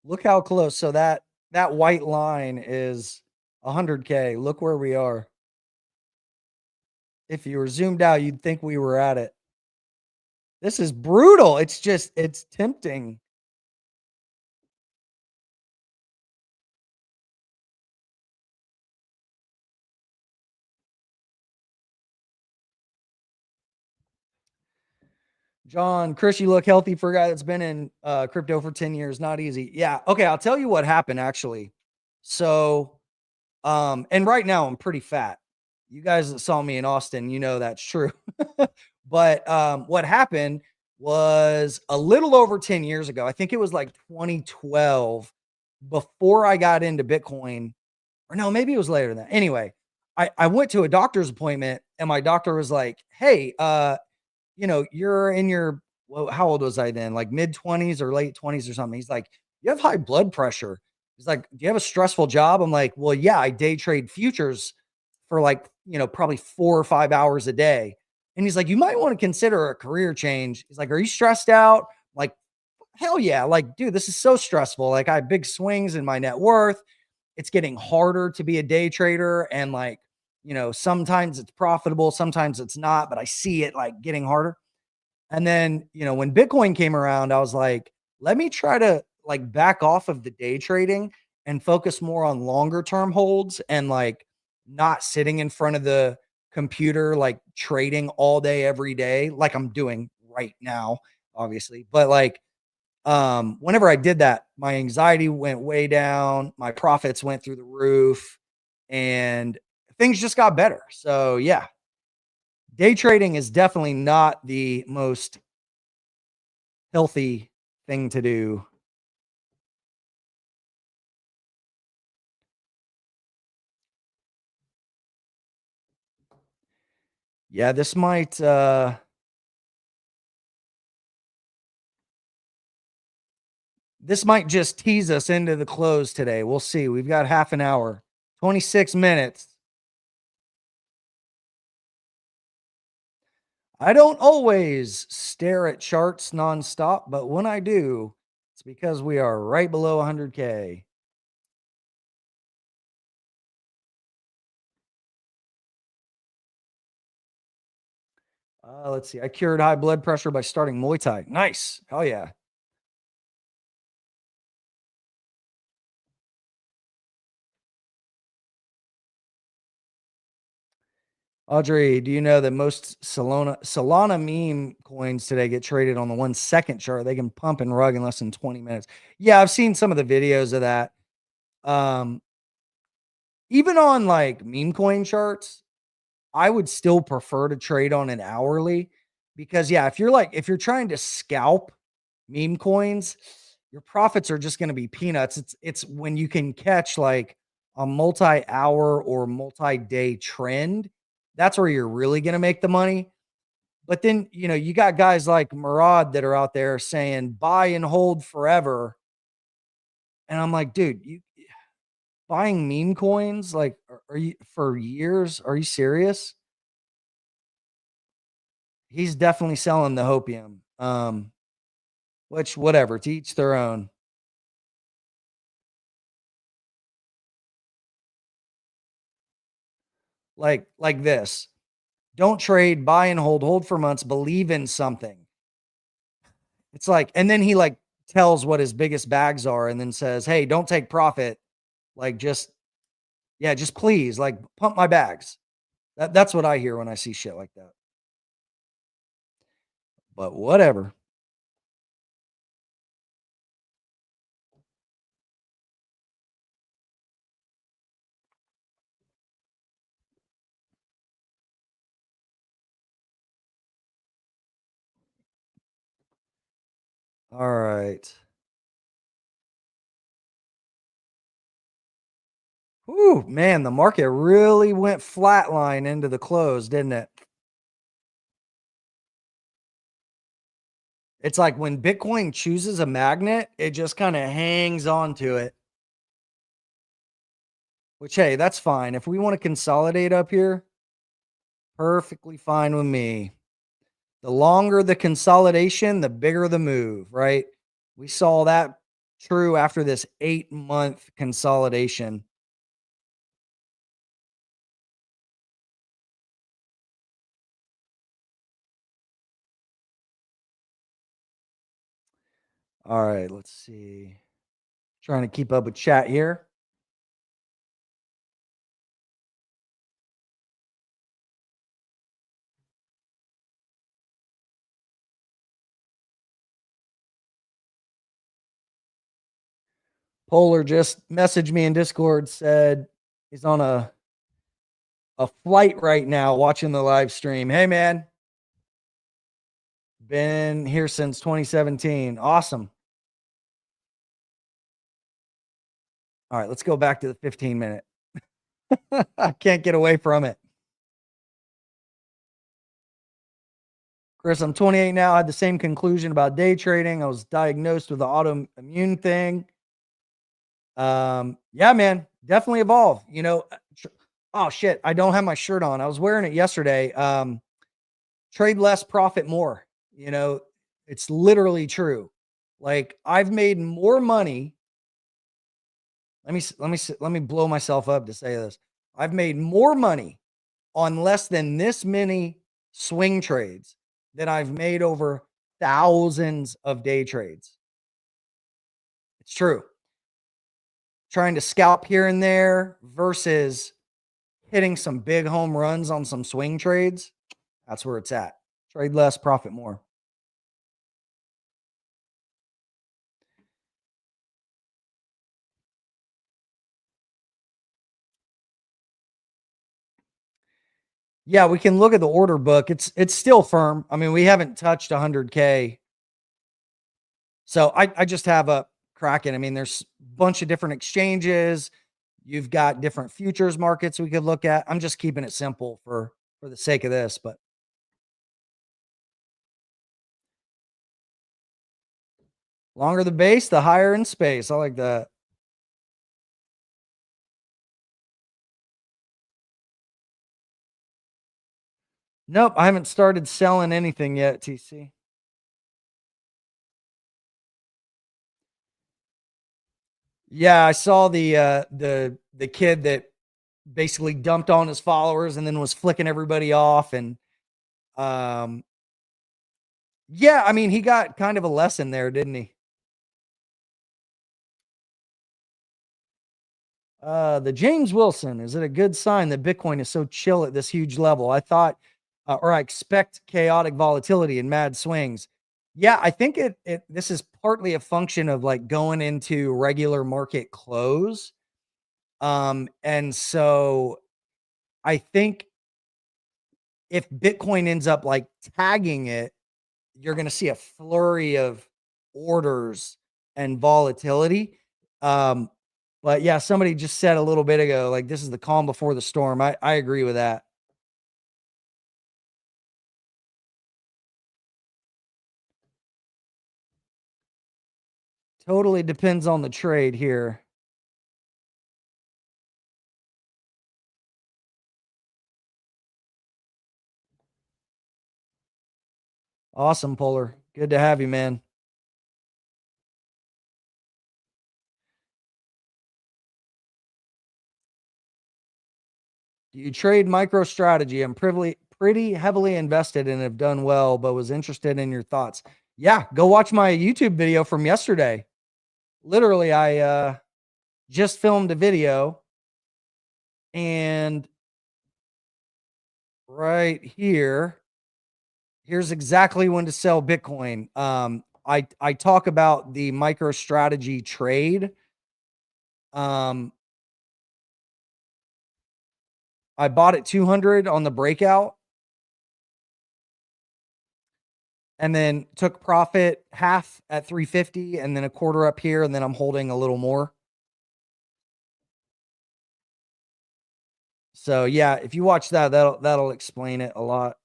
look how close. So that white line is 100K. Look where we are. If you were zoomed out, you'd think we were at it. This is brutal. It's tempting. John, Chris, you look healthy for a guy that's been in crypto for 10 years. Not easy. Yeah. Okay. I'll tell you what happened actually. So, and right now I'm pretty fat. You guys that saw me in Austin, you know that's true. But what happened was a little over 10 years ago. I think it was like 2012 before I got into Bitcoin, or no, maybe it was later than that. Anyway, I went to a doctor's appointment and my doctor was like, "Hey, you're in your," well, how old was I then? Like mid 20s or late 20s or something. He's like, "You have high blood pressure." He's like, "Do you have a stressful job?" I'm like, "Well, yeah, I day trade futures for like, probably 4 or 5 hours a day." And he's like, "You might want to consider a career change." He's like, "Are you stressed out?" Like, hell yeah. Like, dude, this is so stressful. Like, I have big swings in my net worth. It's getting harder to be a day trader. And like, sometimes it's profitable, sometimes it's not, but I see it like getting harder. And then, when Bitcoin came around, I was like, let me try to like back off of the day trading and focus more on longer term holds and like not sitting in front of the computer, like trading all day, every day, like I'm doing right now, obviously. But like, whenever I did that, my anxiety went way down, my profits went through the roof. And things just got better. So yeah, day trading is definitely not the most healthy thing to do. Yeah, this might just tease us into the close today. We'll see. We've got half an hour, 26 minutes. I don't always stare at charts nonstop, but when I do, it's because we are right below 100K. Let's see. I cured high blood pressure by starting Muay Thai. Nice. Hell yeah. Audrey, do you know that most Solana meme coins today get traded on the 1 second chart? They can pump and rug in less than 20 minutes. Yeah, I've seen some of the videos of that. Even on like meme coin charts, I would still prefer to trade on an hourly because yeah, if you're trying to scalp meme coins, your profits are just going to be peanuts. It's when you can catch like a multi-hour or multi-day trend, that's where you're really going to make the money. But then, you got guys like Murad that are out there saying buy and hold forever. And I'm like, dude, you buying meme coins like are you for years? Are you serious? He's definitely selling the hopium. Which whatever, to each their own. Like this. Don't trade, buy and hold for months, believe in something. It's like, and then he like tells what his biggest bags are and then says, hey, don't take profit. Like just please, like pump my bags. That's what I hear when I see shit like that. But whatever. All right. Whew, man, the market really went flatline into the close, didn't it? It's like when Bitcoin chooses a magnet, it just kind of hangs on to it. Which, hey, that's fine. If we want to consolidate up here, perfectly fine with me. The longer the consolidation, the bigger the move, right? We saw that true after this 8-month consolidation. All right, let's see. Trying to keep up with chat here. Polar just messaged me in Discord, said he's on a flight right now watching the live stream. Hey, man. Been here since 2017. Awesome. All right, let's go back to the 15-minute. I can't get away from it. Chris, I'm 28 now. I had the same conclusion about day trading. I was diagnosed with the autoimmune thing. Yeah, man, definitely evolve. Oh shit, I don't have my shirt on. I was wearing it yesterday. Trade less, profit more. It's literally true. Like I've made more money. Let me blow myself up to say this. I've made more money on less than this many swing trades than I've made over thousands of day trades. It's true. Trying to scalp here and there versus hitting some big home runs on some swing trades. That's where it's at. Trade less, profit more. Yeah, we can look at the order book. It's still firm. I mean, we haven't touched 100K. So I just have a Kraken. I mean, there's a bunch of different exchanges. You've got different futures markets we could look at. I'm just keeping it simple for the sake of this, but longer the base, the higher in space. I like that. Nope, I haven't started selling anything yet, TC. Yeah, I saw the kid that basically dumped on his followers and then was flicking everybody off and um yeah, I mean, he got kind of a lesson there, didn't he? The James Wilson, is it a good sign that Bitcoin is so chill at this huge level? I thought, or I expect chaotic volatility and mad swings. Yeah, I think this is partly a function of like going into regular market close. And so I think if Bitcoin ends up like tagging it, you're going to see a flurry of orders and volatility. Um, but yeah, somebody just said a little bit ago, like this is the calm before the storm. I agree with that. Totally depends on the trade here. Awesome, Polar. Good to have you, man. Do you trade MicroStrategy? I'm pretty heavily invested and have done well, but was interested in your thoughts. Yeah, go watch my YouTube video from yesterday. Literally, I just filmed a video and right here's exactly when to sell Bitcoin. I talk about the MicroStrategy trade. Um, I bought at 200 on the breakout and then took profit half at 350 and then a quarter up here. And then I'm holding a little more. So yeah, if you watch that, that'll explain it a lot.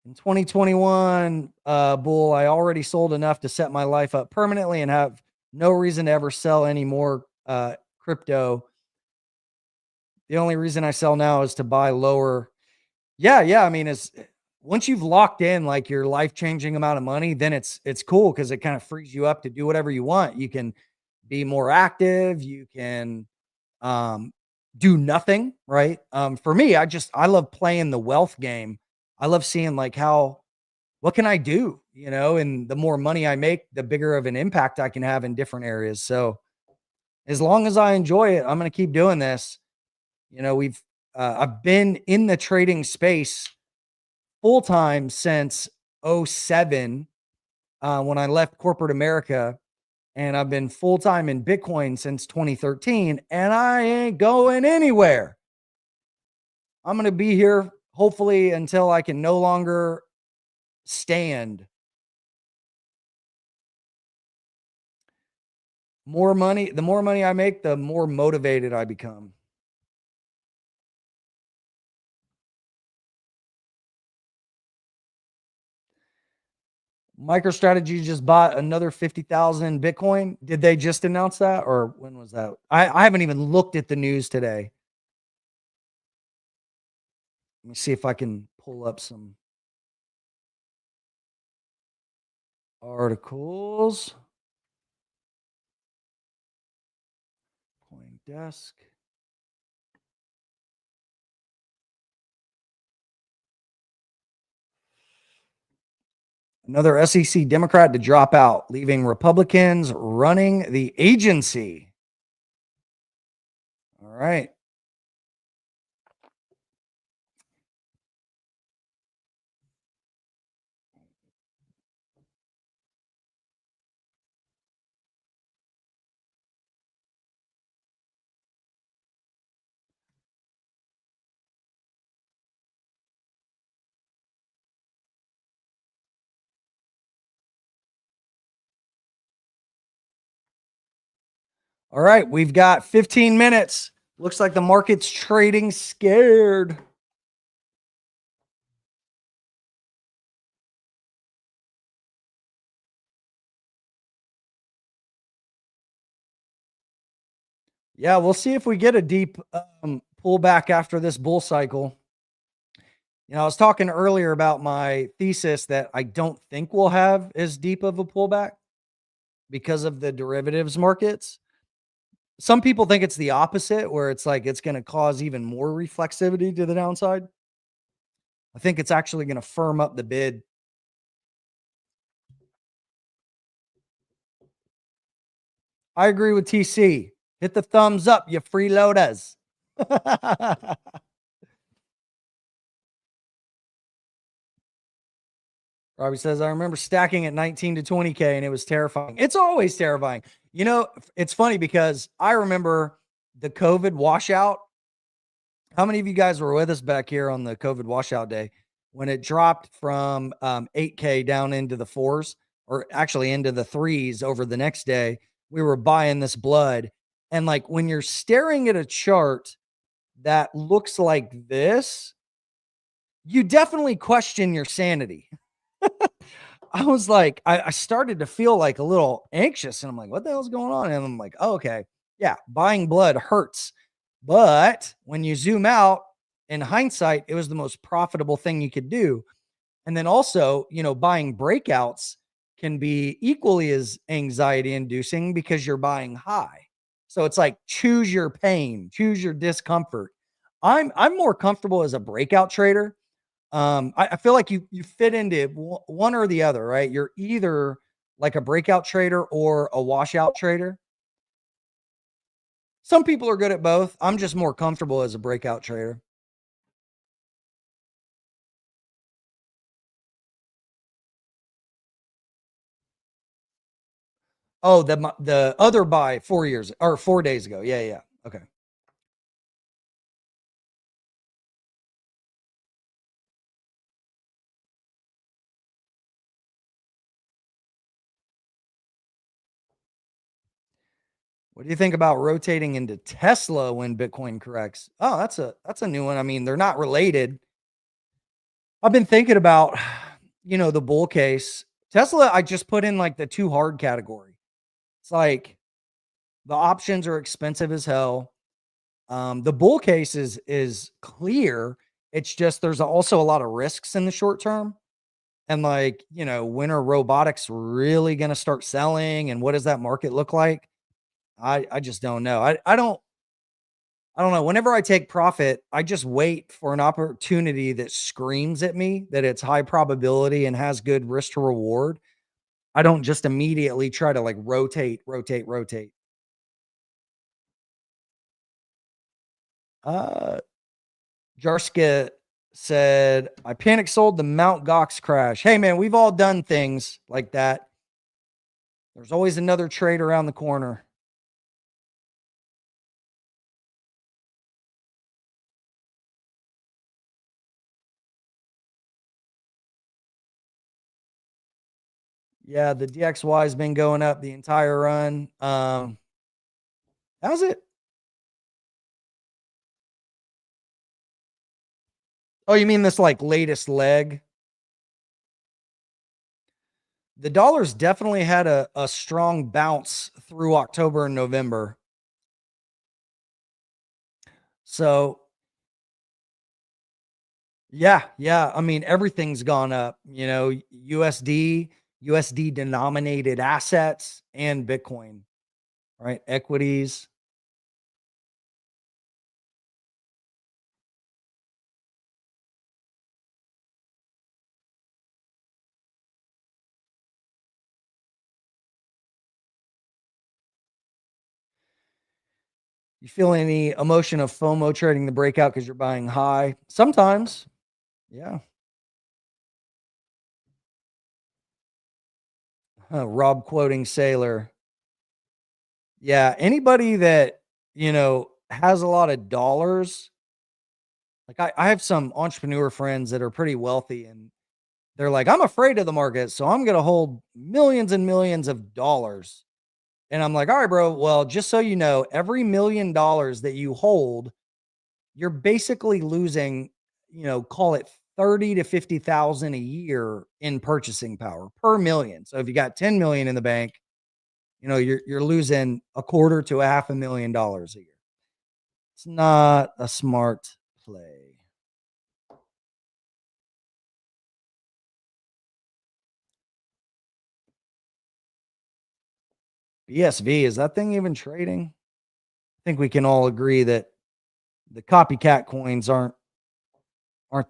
In 2021, bull, I already sold enough to set my life up permanently and have no reason to ever sell any more crypto. The only reason I sell now is to buy lower. Yeah. I mean, it's once you've locked in like your life-changing amount of money, then it's cool because it kind of frees you up to do whatever you want. You can be more active, you can um do nothing, right? For me, I love playing the wealth game. I love seeing like what can I do, and the more money I make, the bigger of an impact I can have in different areas. So as long as I enjoy it, I'm going to keep doing this. I've been in the trading space full time since '07, when I left corporate America, and I've been full time in Bitcoin since 2013, and I ain't going anywhere. I'm going to be here hopefully until I can no longer stand. The more money I make, the more motivated I become. MicroStrategy just bought another 50,000 Bitcoin. Did they just announce that, or when was that? I haven't even looked at the news today. Let me see if I can pull up some articles. CoinDesk. Another SEC Democrat to drop out, leaving Republicans running the agency. All right. All right, we've got 15 minutes. Looks like the market's trading scared. Yeah, we'll see if we get a deep pullback after this bull cycle. You know, I was talking earlier about my thesis that I don't think we'll have as deep of a pullback because of the derivatives markets. Some people think it's the opposite, where it's like it's going to cause even more reflexivity to the downside. I think it's actually going to firm up the bid. I agree with TC. Hit the thumbs up, you freeloaders. Robbie says, I remember stacking at 19 to 20K and it was terrifying. It's always terrifying. You know, it's funny because I remember the COVID washout. How many of you guys were with us back here on the COVID washout day when it dropped from 8K down into the fours, or actually into the threes over the next day? We were buying this blood. And like when you're staring at a chart that looks like this, you definitely question your sanity. I was like, I started to feel like a little anxious, and I'm like, what the hell's going on? And I'm like, oh, okay, yeah, buying blood hurts. But when you zoom out, in hindsight, it was the most profitable thing you could do. And then also, you know, buying breakouts can be equally as anxiety inducing because you're buying high. So it's like choose your pain, choose your discomfort. I'm more comfortable as a breakout trader. I feel like you fit into one or the other, right? You're either like a breakout trader or a washout trader. Some people are good at both. I'm just more comfortable as a breakout trader. Oh, the other buy 4 years or 4 days ago. Yeah, yeah. Okay. What do you think about rotating into Tesla when Bitcoin corrects? Oh, that's a new one. I mean, they're not related. I've been thinking about, you know, the bull case. Tesla, I just put in like the too hard category. It's like the options are expensive as hell. The bull case is clear. It's just there's also a lot of risks in the short term. And like, you know, when are robotics really going to start selling and what does that market look like? I just don't know. I don't know. Whenever I take profit, I just wait for an opportunity that screams at me that it's high probability and has good risk to reward. I don't just immediately try to like rotate. Uh Jarska said, I panic sold the Mount Gox crash. Hey man, we've all done things like that. There's always another trade around the corner. Yeah, the DXY has been going up the entire run. How's it? Oh, you mean this like latest leg? The dollar's definitely had a strong bounce through October and November. So yeah. I mean, everything's gone up, you know, USD denominated assets and Bitcoin, right? Equities. You feel any emotion of FOMO trading the breakout because you're buying high? Sometimes. Yeah. Rob quoting Sailor. Yeah. Anybody that, you know, has a lot of dollars. Like I have some entrepreneur friends that are pretty wealthy and they're like, I'm afraid of the market. So I'm going to hold millions and millions of dollars. And I'm like, all right, bro. Well, just so you know, every $1 million that you hold, you're basically losing, call it 30 to 50,000 a year in purchasing power per million. So if you got 10 million in the bank, you're losing a quarter to a $500,000 a year. It's not a smart play. BSV, is that thing even trading? I think we can all agree that the copycat coins aren't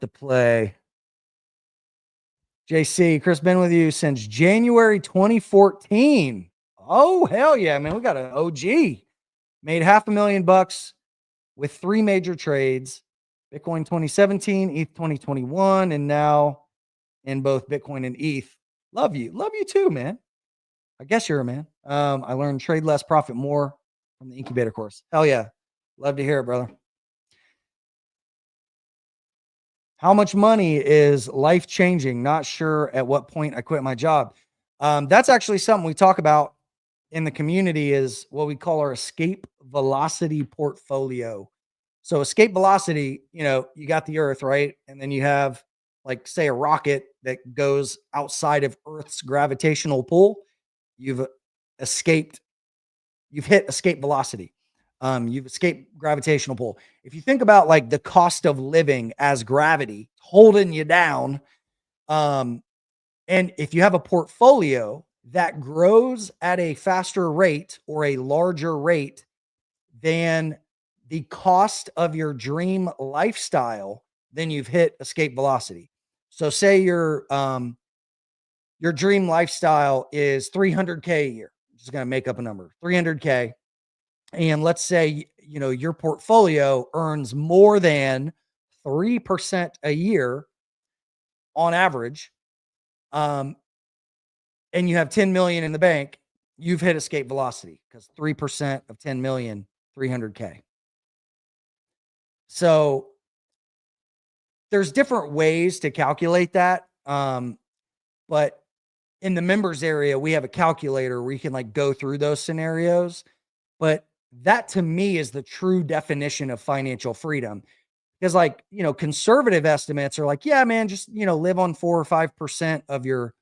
the play. JC, Chris, been with you since January 2014. Oh, hell yeah, man. We got an OG. Made $500,000 with 3 major trades. Bitcoin 2017, ETH 2021, and now in both Bitcoin and ETH. Love you. Love you too, man. I guess you're a man. I learned trade less, profit more from the incubator course. Hell yeah. Love to hear it, brother. How much money is life changing? Not sure at what point I quit my job. That's actually something we talk about in the community, is what we call our escape velocity portfolio. So escape velocity, you got the earth, right? And then you have, like, say, a rocket that goes outside of Earth's gravitational pull. You've escaped, you've hit escape velocity. You've escaped gravitational pull. If you think about, like, the cost of living as gravity holding you down, and if you have a portfolio that grows at a faster rate or a larger rate than the cost of your dream lifestyle, then you've hit escape velocity. So say your dream lifestyle is 300K a year. I'm just going to make up a number, 300K. And let's say, your portfolio earns more than 3% a year on average. And you have 10 million in the bank, you've hit escape velocity, because 3% of 10 million, 300K. So there's different ways to calculate that. But in the members area, we have a calculator where you can, like, go through those scenarios. But that, to me, is the true definition of financial freedom. Because, like, conservative estimates are like, yeah, man, just, live on 4 or 5% of your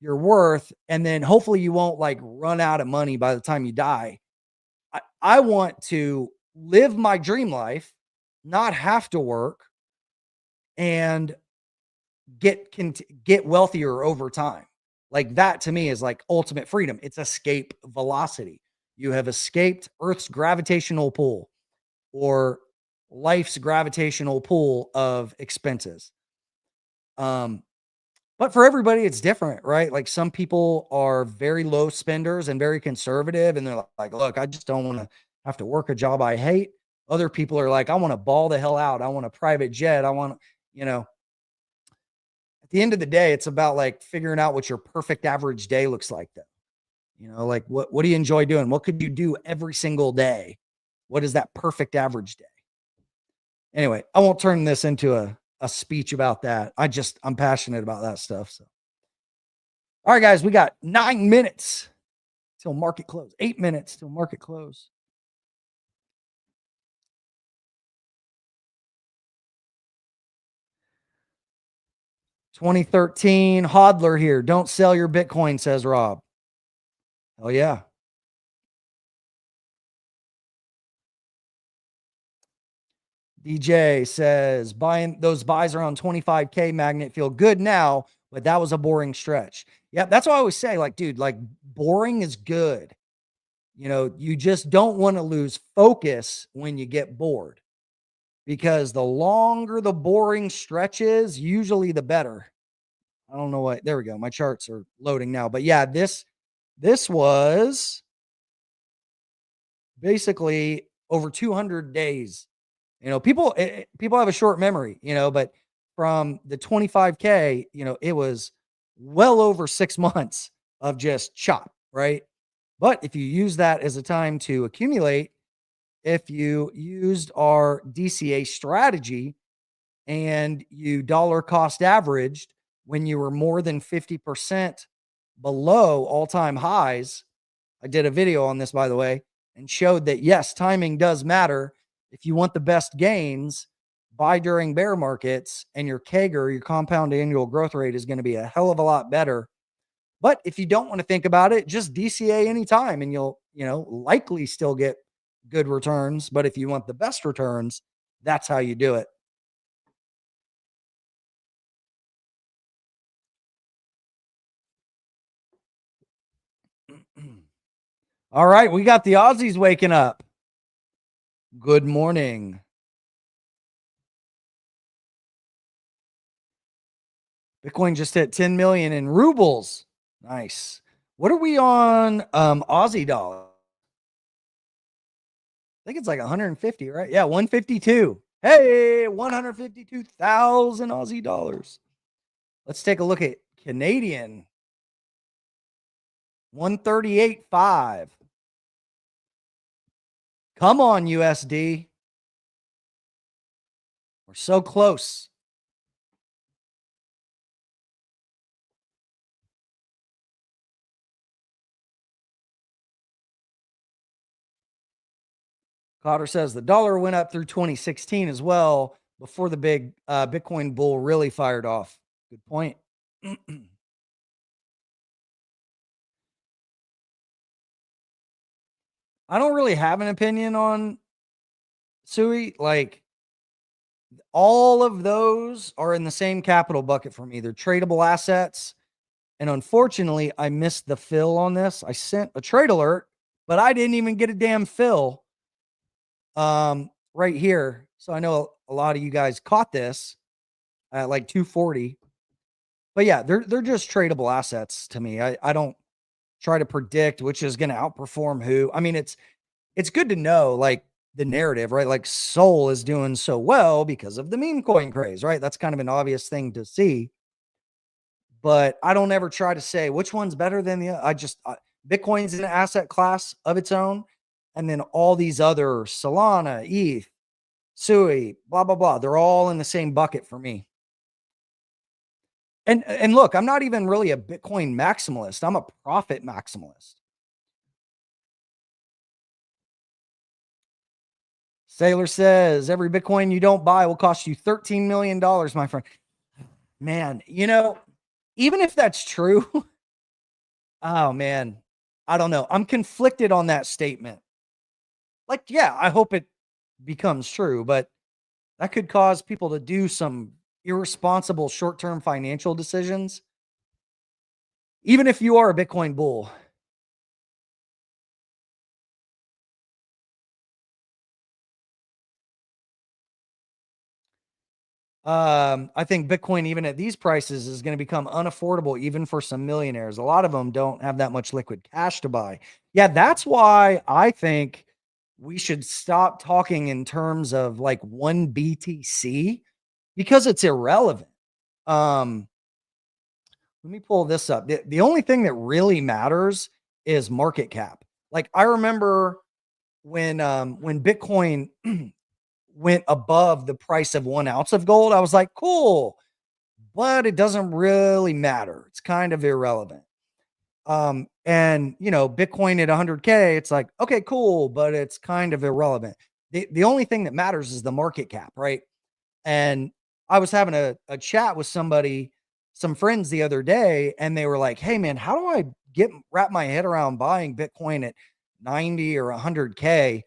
worth. And then hopefully you won't, like, run out of money by the time you die. I want to live my dream life, not have to work, and get wealthier over time. Like, that to me is like ultimate freedom. It's escape velocity. You have escaped Earth's gravitational pull, or life's gravitational pull of expenses. But for everybody, it's different, right? Like, some people are very low spenders and very conservative, and they're like, look, I just don't want to have to work a job I hate. Other people are like, I want to ball the hell out. I want a private jet. I want, at the end of the day, it's about, like, figuring out what your perfect average day looks like, though. Like, what do you enjoy doing? What could you do every single day? What is that perfect average day? Anyway, I won't turn this into a speech about that. I'm passionate about that stuff. So, all right, guys, we got 9 minutes till market close, 8 minutes till market close. $2013 hodler here. Don't sell your Bitcoin, says Rob. Oh yeah. DJ says, buying those buys around 25K magnet feel good now, but that was a boring stretch. Yeah, that's why I always say, like, dude, like, boring is good. You just don't want to lose focus when you get bored, because the longer the boring stretch is, usually the better. I don't know what. There we go. My charts are loading now. But yeah, this was basically over 200 days. People have a short memory, but from the 25K, it was well over 6 months of just chop, right? But if you use that as a time to accumulate, if you used our DCA strategy and you dollar cost averaged when you were more than 50% below all-time highs, I did a video on this, by the way, and showed that yes, timing does matter. If you want the best gains, buy during bear markets, and your CAGR, your compound annual growth rate, is going to be a hell of a lot better. But if you don't want to think about it, just DCA anytime and you'll, likely still get good returns. But if you want the best returns, that's how you do it. All right, we got the Aussies waking up. Good morning. Bitcoin just hit 10 million in rubles. Nice. What are we on Aussie dollar? I think it's like 150, right? Yeah, 152. Hey, 152,000 Aussie dollars. Let's take a look at Canadian. 138.5. Come on, USD. We're so close. Cotter says the dollar went up through 2016 as well before the big Bitcoin bull really fired off. Good point. I don't really have an opinion on Sui. Like, all of those are in the same capital bucket for me. They're tradable assets. And unfortunately, I missed the fill on this. I sent a trade alert, but I didn't even get a damn fill right here. So I know a lot of you guys caught this at like 240. But yeah, they're just tradable assets to me. I don't try to predict which is going to outperform who. I mean, it's good to know like the narrative, right? Like Sol is doing so well because of the meme coin craze, right? That's kind of an obvious thing to see. But I don't ever try to say which one's better than the other. Bitcoin's an asset class of its own. And then all these other Solana, ETH, Sui, blah, blah, blah. They're all in the same bucket for me. And look, I'm not even really a Bitcoin maximalist. I'm a profit maximalist. Sailor says, every Bitcoin you don't buy will cost you $13 million, my friend. Man, even if that's true, oh man, I don't know. I'm conflicted on that statement. Like, yeah, I hope it becomes true, but that could cause people to do some irresponsible short-term financial decisions. Even if you are a Bitcoin bull. I think Bitcoin, even at these prices, is going to become unaffordable even for some millionaires. A lot of them don't have that much liquid cash to buy. Yeah, that's why I think we should stop talking in terms of like one BTC because it's irrelevant. Let me pull this up. The only thing that really matters is market cap. Like, I remember when Bitcoin went above the price of 1 ounce of gold, I was like, cool, but it doesn't really matter. It's kind of irrelevant. And Bitcoin at 100K, it's like, okay, cool, but it's kind of irrelevant. The only thing that matters is the market cap, right? And I was having a chat with some friends the other day, and they were like, hey man, how do I wrap my head around buying Bitcoin at 90 or 100K?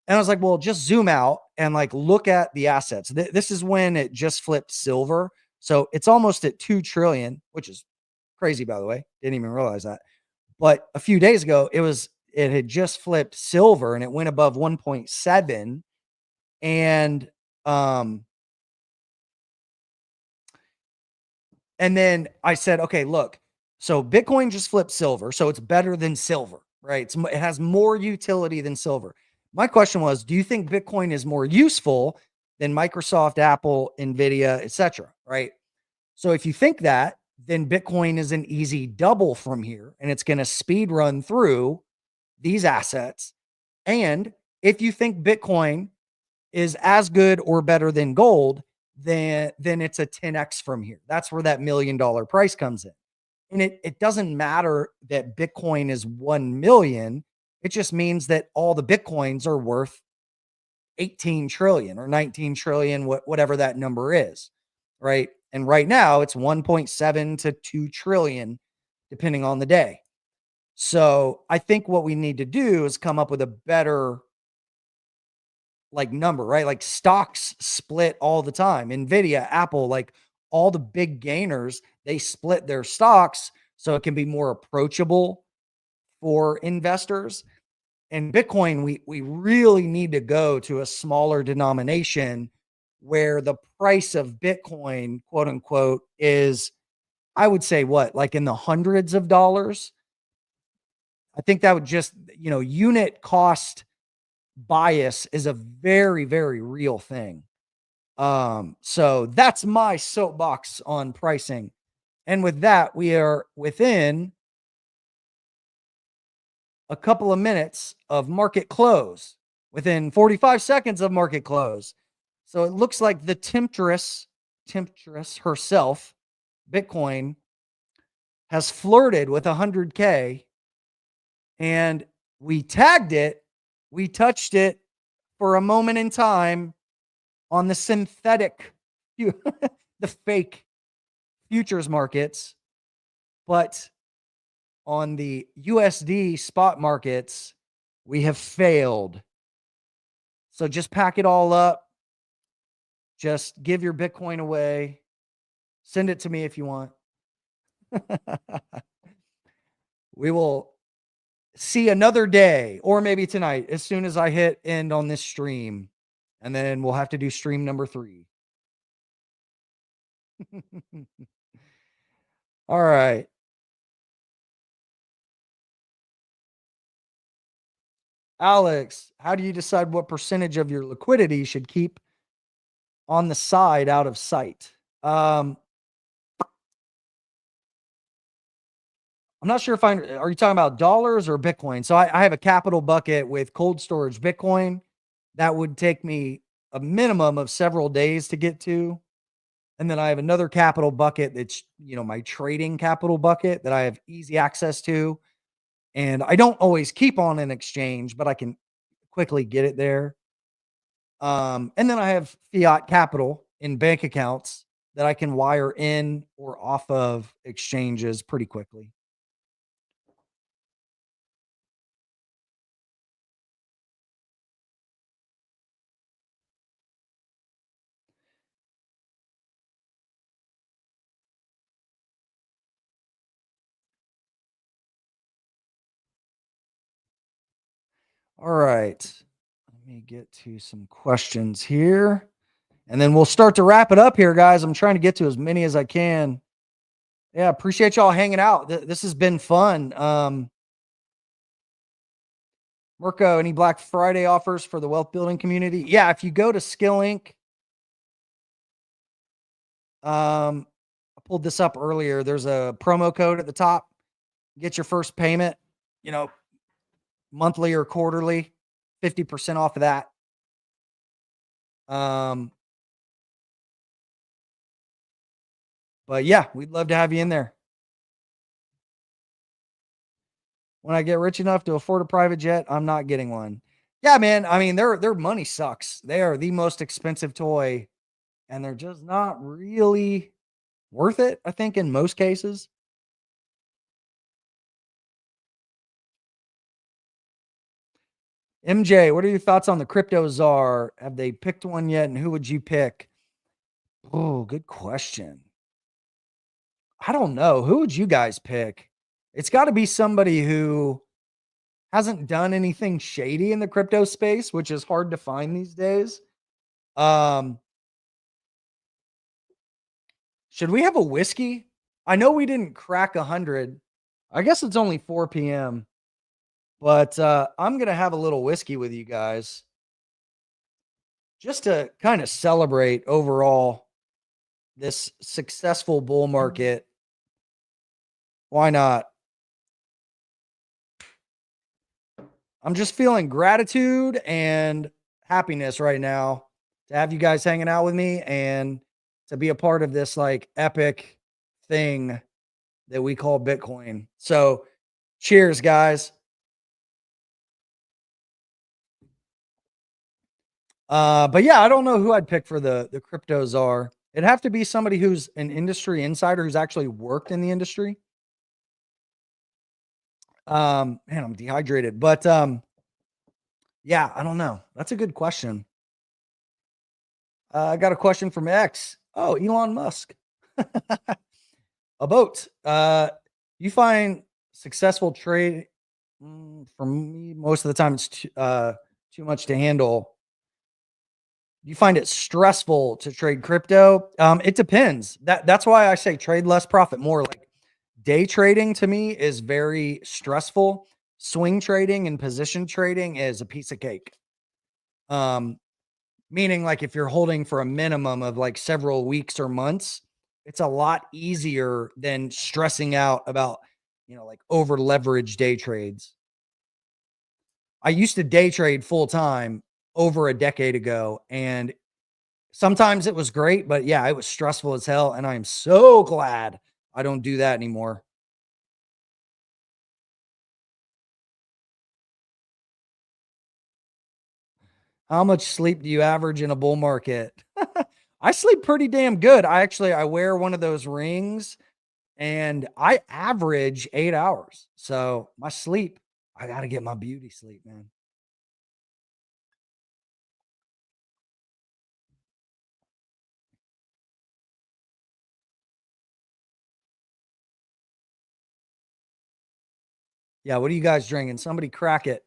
And I was like, well, just zoom out and like look at the assets. This is when it just flipped silver. So it's almost at 2 trillion, which is crazy, by the way. Didn't even realize that. But a few days ago, it had just flipped silver and it went above 1.7. And then I said, okay, look, so Bitcoin just flipped silver. So it's better than silver, right? It has more utility than silver. My question was, do you think Bitcoin is more useful than Microsoft, Apple, Nvidia, etc.? Right? So if you think that, then Bitcoin is an easy double from here, and it's going to speed run through these assets. And if you think Bitcoin is as good or better than gold, then it's a 10x from here. That's where that $1 million price comes in. And it doesn't matter that Bitcoin is 1 million. It just means that all the Bitcoins are worth 18 trillion or 19 trillion, whatever that number is. Right. And right now it's 1.7 to 2 trillion, depending on the day. So I think what we need to do is come up with a better like number, right? Like stocks split all the time. Nvidia, Apple, like all the big gainers, they split their stocks so it can be more approachable for investors. And Bitcoin, we really need to go to a smaller denomination where the price of Bitcoin, quote unquote, is, I would say, what, like in the hundreds of dollars. I think that would just, unit cost bias is a very, very real thing. So that's my soapbox on pricing. And with that, we are within a couple of minutes of market close, within 45 seconds of market close. So it looks like the temptress herself, Bitcoin, has flirted with 100K, and we tagged it. We touched it for a moment in time on the synthetic, the fake futures markets, but on the USD spot markets, we have failed. So just pack it all up. Just give your Bitcoin away. Send it to me if you want. We will see another day, or maybe tonight, as soon as I hit end on this stream. And then we'll have to do stream number 3. All right. Alex, how do you decide what percentage of your liquidity you should keep on the side out of sight? I'm not sure if are you talking about dollars or Bitcoin? So I have a capital bucket with cold storage Bitcoin that would take me a minimum of several days to get to. And then I have another capital bucket that's, my trading capital bucket that I have easy access to. And I don't always keep on an exchange, but I can quickly get it there. And then I have fiat capital in bank accounts that I can wire in or off of exchanges pretty quickly. All right. Let me get to some questions here. And then we'll start to wrap it up here, guys. I'm trying to get to as many as I can. Yeah, appreciate y'all hanging out. This has been fun. Mirko, any Black Friday offers for the wealth building community? Yeah, if you go to Skill Inc., I pulled this up earlier. There's a promo code at the top. Get your first payment, monthly or quarterly, 50% off of that. But yeah, we'd love to have you in there. When I get rich enough to afford a private jet, I'm not getting one. Yeah, man. I mean, their money sucks. They are the most expensive toy, and they're just not really worth it, I think, in most cases. MJ, what are your thoughts on the crypto czar? Have they picked one yet? And who would you pick? Oh, good question. I don't know. Who would you guys pick? It's got to be somebody who hasn't done anything shady in the crypto space, which is hard to find these days. Should we have a whiskey? I know we didn't crack 100. I guess it's only 4 p.m. But I'm going to have a little whiskey with you guys just to kind of celebrate overall this successful bull market. Why not? I'm just feeling gratitude and happiness right now to have you guys hanging out with me and to be a part of this like epic thing that we call Bitcoin. So cheers, guys. But yeah, I don't know who I'd pick for the crypto czar. It'd have to be somebody who's an industry insider who's actually worked in the industry. Man, I'm dehydrated, but yeah, I don't know. That's a good question. I got a question from X. Oh, Elon Musk. A boat. You find successful trade for me most of the time it's too much to handle. You find it stressful to trade crypto? It depends. That's why I say trade less, profit more. Like day trading to me is very stressful. Swing trading and position trading is a piece of cake. Meaning like if you're holding for a minimum of like several weeks or months, it's a lot easier than stressing out about, like over leveraged day trades. I used to day trade full time over a decade ago, and sometimes it was great, but yeah, it was stressful as hell. And I'm so glad I don't do that anymore. How much sleep do you average in a bull market? I sleep pretty damn good. I wear one of those rings and I average 8 hours. So my sleep, I got to get my beauty sleep, man. Yeah, what are you guys drinking? Somebody crack it.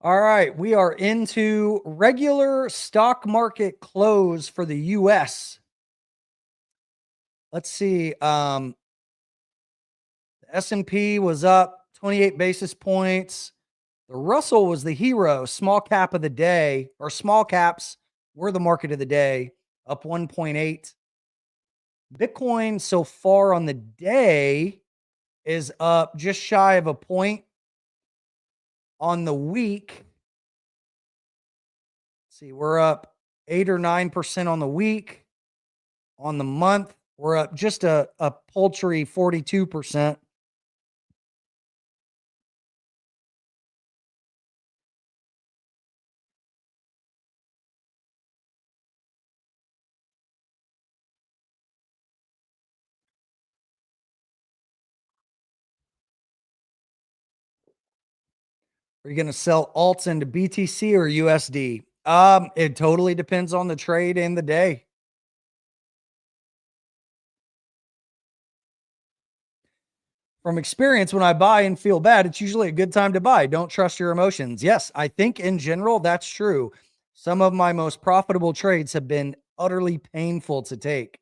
All right, we are into regular stock market close for the US. Let's see. The S&P was up 28 basis points. The Russell was the hero, small cap of the day, or small caps were the market of the day, up 1.8. Bitcoin so far on the day is up just shy of a point. On the week, see, we're up 8 or 9% on the week. On the month, we're up just a paltry 42%. Are you going to sell alts into BTC or USD? It totally depends on the trade and the day. From experience, when I buy and feel bad, it's usually a good time to buy. Don't trust your emotions. Yes, I think in general, that's true. Some of my most profitable trades have been utterly painful to take.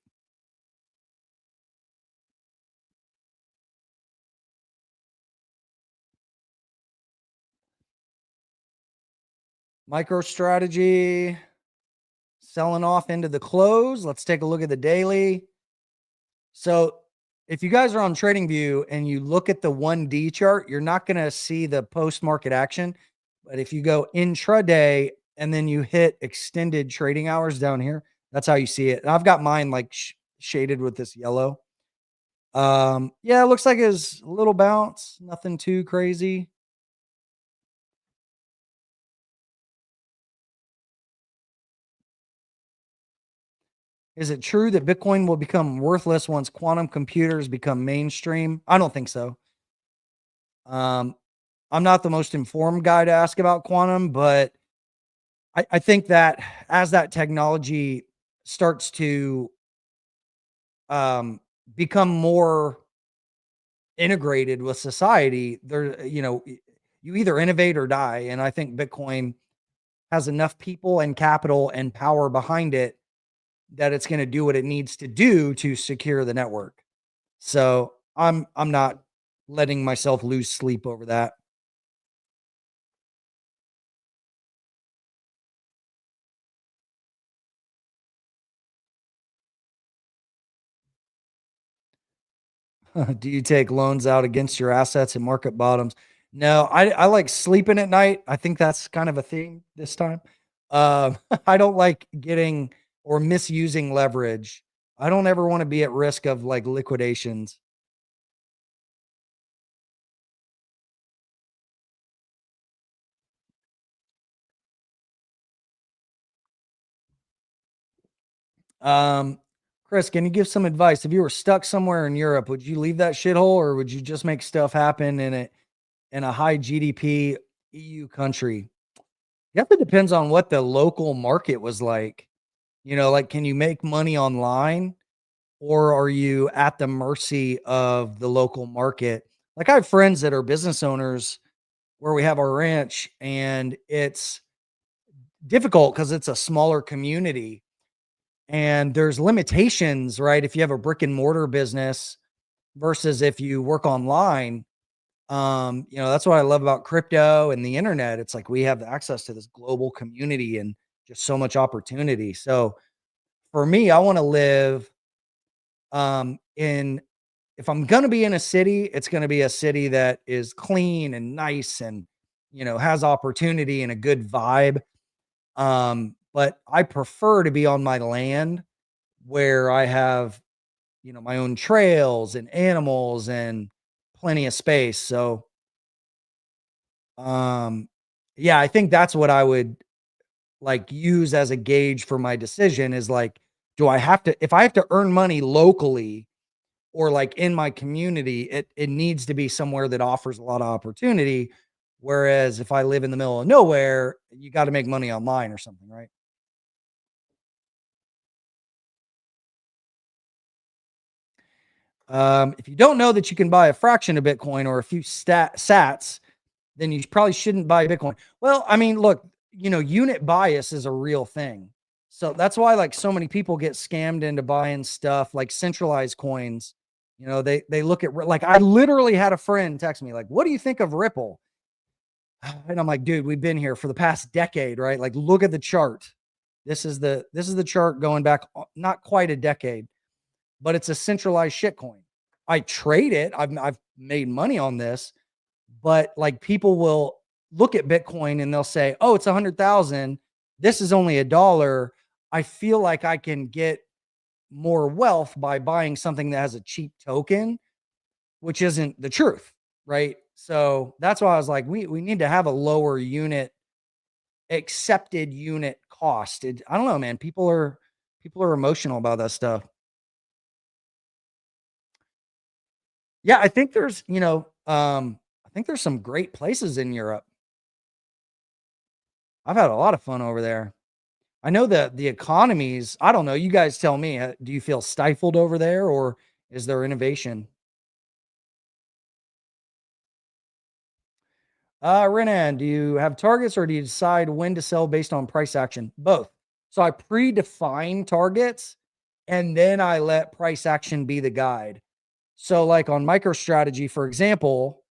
MicroStrategy selling off into the close. Let's take a look at the daily. So if you guys are on TradingView and you look at the 1D chart, you're not going to see the post-market action. But if you go intraday and then you hit extended trading hours down here, that's how you see it. And I've got mine like shaded with this yellow. Yeah, it looks like it's a little bounce, nothing too crazy. Is it true that Bitcoin will become worthless once quantum computers become mainstream? I don't think so. I'm not the most informed guy to ask about quantum, but I think that as that technology starts to become more integrated with society, you either innovate or die. And I think Bitcoin has enough people and capital and power behind it that it's going to do what it needs to do to secure the network. So I'm not letting myself lose sleep over that. Do you take loans out against your assets and market bottoms? No, I like sleeping at night. I think that's kind of a theme this time. I don't like getting or misusing leverage. I don't ever want to be at risk of like liquidations. Chris, can you give some advice? If you were stuck somewhere in Europe, would you leave that shithole, or would you just make stuff happen in a high GDP EU country? I guess it depends on what the local market was like. You know, like, can you make money online, or are you at the mercy of the local market? Like, I have friends that are business owners where we have our ranch, and it's difficult because it's a smaller community and there's limitations, right? If you have a brick and mortar business versus if you work online, you know, that's what I love about crypto and the internet. It's like we have access to this global community and just so much opportunity. So for me, I want to live in, if I'm going to be in a city, it's going to be a city that is clean and nice and, you know, has opportunity and a good vibe. But I prefer to be on my land where I have, you know, my own trails and animals and plenty of space. So, um, yeah, I think that's what I would like use as a gauge for my decision is like, do I have to, if I have to earn money locally or like in my community, it needs to be somewhere that offers a lot of opportunity. Whereas if I live in the middle of nowhere, you got to make money online or something, right? If you don't know that you can buy a fraction of Bitcoin or a few sats, then you probably shouldn't buy Bitcoin. Well, I mean, look, you know, unit bias is a real thing. So that's why like so many people get scammed into buying stuff like centralized coins. You know, they look at like I literally had a friend text me like, "What do you think of Ripple?" And I'm like, "Dude, we've been here for the past decade, right? Like look at the chart. This is the chart going back not quite a decade, but it's a centralized shitcoin. I trade it. I've made money on this, but like people will look at Bitcoin and they'll say, "Oh, it's 100,000. This is only $1. I feel like I can get more wealth by buying something that has a cheap token," which isn't the truth, right? So that's why I was like, we need to have a lower unit accepted unit cost. I don't know, man. People are emotional about that stuff. Yeah, I think there's, you know, I think there's some great places in Europe. I've had a lot of fun over there. I know that the economies, I don't know, you guys tell me, do you feel stifled over there or is there innovation? Renan, do you have targets or do you decide when to sell based on price action? Both. So I predefine targets and then I let price action be the guide. So like on MicroStrategy, for example,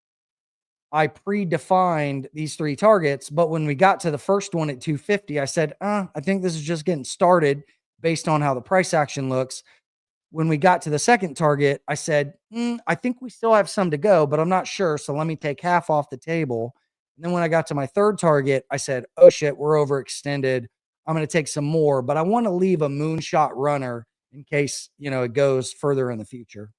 I predefined these three targets, but when we got to the first one at 250, I said, I think this is just getting started based on how the price action looks. When we got to the second target, I said, I think we still have some to go, but I'm not sure. So let me take half off the table. And then when I got to my third target, I said, oh shit, we're overextended. I'm going to take some more, but I want to leave a moonshot runner in case, you know, it goes further in the future.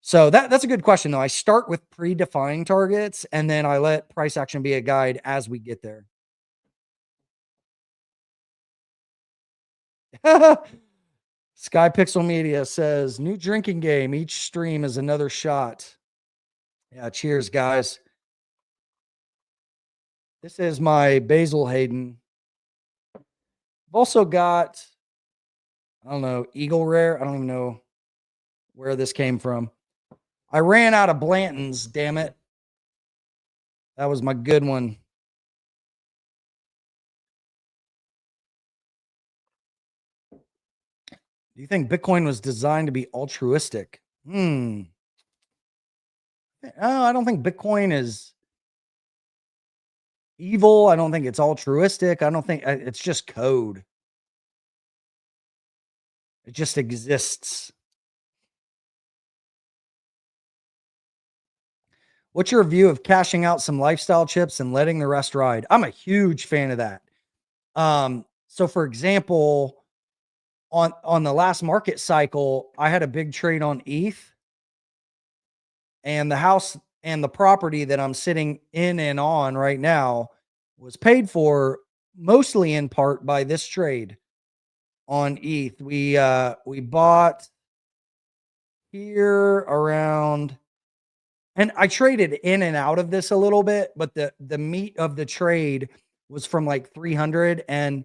So that's a good question though. I start with predefined targets and then I let price action be a guide as we get there. Sky Pixel Media says new drinking game. Each stream is another shot. Yeah, cheers, guys. This is my Basil Hayden. I've also got, I don't know, Eagle Rare. I don't even know where this came from. I ran out of Blanton's, damn it. That was my good one. Do you think Bitcoin was designed to be altruistic? Oh, I don't think Bitcoin is evil. I don't think it's altruistic. I don't think it's just code. It just exists. What's your view of cashing out some lifestyle chips and letting the rest ride? I'm a huge fan of that. So for example, on the last market cycle, I had a big trade on ETH, and the house and the property that I'm sitting in and on right now was paid for mostly in part by this trade on ETH. We bought here around, and I traded in and out of this a little bit, but the meat of the trade was from like 300. And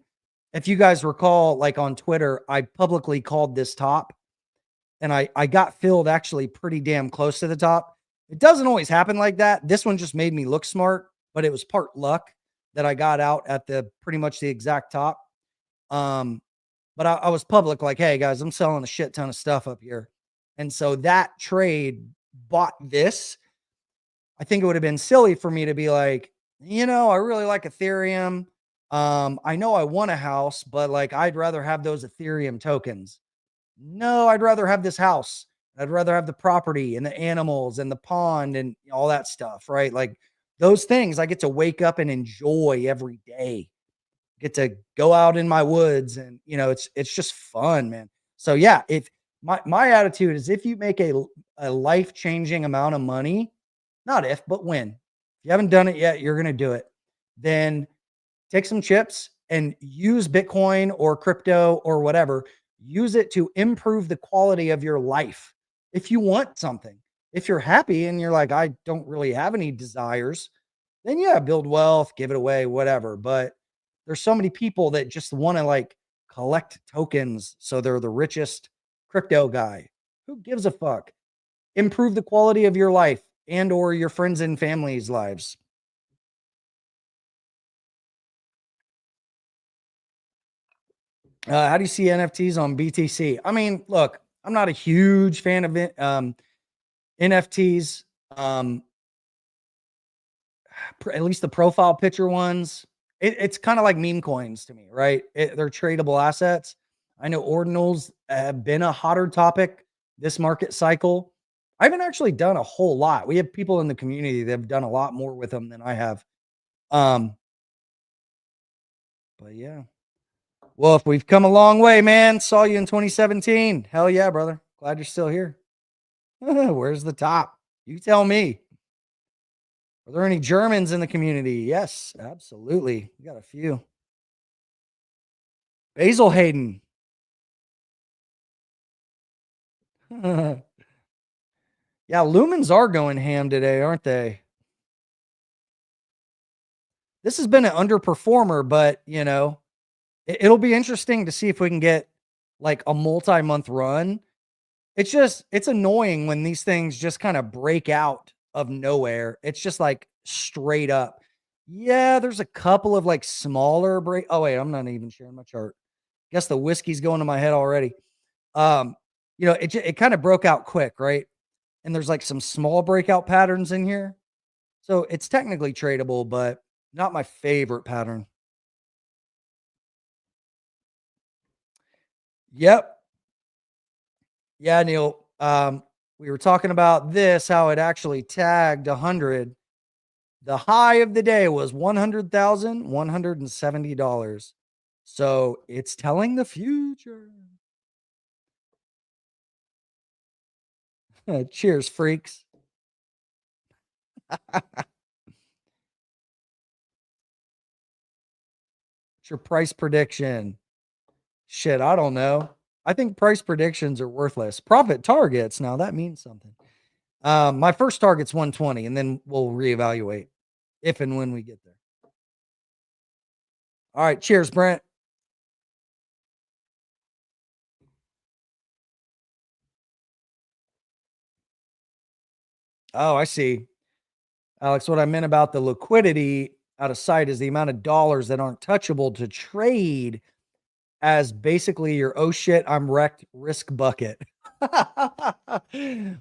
if you guys recall, like on Twitter, I publicly called this top, and I got filled actually pretty damn close to the top. It doesn't always happen like that. This one just made me look smart, but it was part luck that I got out at the pretty much the exact top. But I was public, like, hey guys, I'm selling a shit ton of stuff up here. And so that trade bought this. I think it would have been silly for me to be like, I really like Ethereum. I know I want a house, but like, I'd rather have those Ethereum tokens. No, I'd rather have this house. I'd rather have the property and the animals and the pond and all that stuff, right? Like those things I get to wake up and enjoy every day. Get to go out in my woods, and it's just fun, man. So yeah, if my attitude is, if you make a life-changing amount of money, not if, but when. If you haven't done it yet, you're going to do it. Then take some chips and use Bitcoin or crypto or whatever. Use it to improve the quality of your life. If you want something, if you're happy and you're like, I don't really have any desires, then yeah, build wealth, give it away, whatever. But there's so many people that just want to like collect tokens, so they're the richest crypto guy. Who gives a fuck? Improve the quality of your life and or your friends and family's lives. How do you see NFTs on BTC? I mean, look, I'm not a huge fan of it, NFTs. At least the profile picture ones. It's kind of like meme coins to me, right? They're tradable assets. I know ordinals have been a hotter topic this market cycle. I haven't actually done a whole lot. We have people in the community that have done a lot more with them than I have. But yeah. Well, if we've come a long way, man. Saw you in 2017. Hell yeah, brother. Glad you're still here. Where's the top? You tell me. Are there any Germans in the community? Yes, absolutely. We got a few. Basil Hayden. Yeah, lumens are going ham today, aren't they? This has been an underperformer, but it'll be interesting to see if we can get like a multi-month run. It's annoying when these things just kind of break out of nowhere. It's just like straight up. Yeah, there's a couple of like smaller break. Oh wait, I'm not even sharing my chart. Guess the whiskey's going to my head already. It kind of broke out quick, right? And there's like some small breakout patterns in here. So it's technically tradable, but not my favorite pattern. Yep. Yeah, Neil. We were talking about this, how it actually tagged 100. The high of the day was $100,170. So it's telling the future. Cheers, freaks. What's your price prediction? Shit, I don't know. I think price predictions are worthless. Profit targets, now that means something. My first target's 120, and then we'll reevaluate if and when we get there. All right, cheers, Brent. Oh, I see. Alex, what I meant about the liquidity out of sight is the amount of dollars that aren't touchable to trade as basically your oh shit, I'm wrecked risk bucket.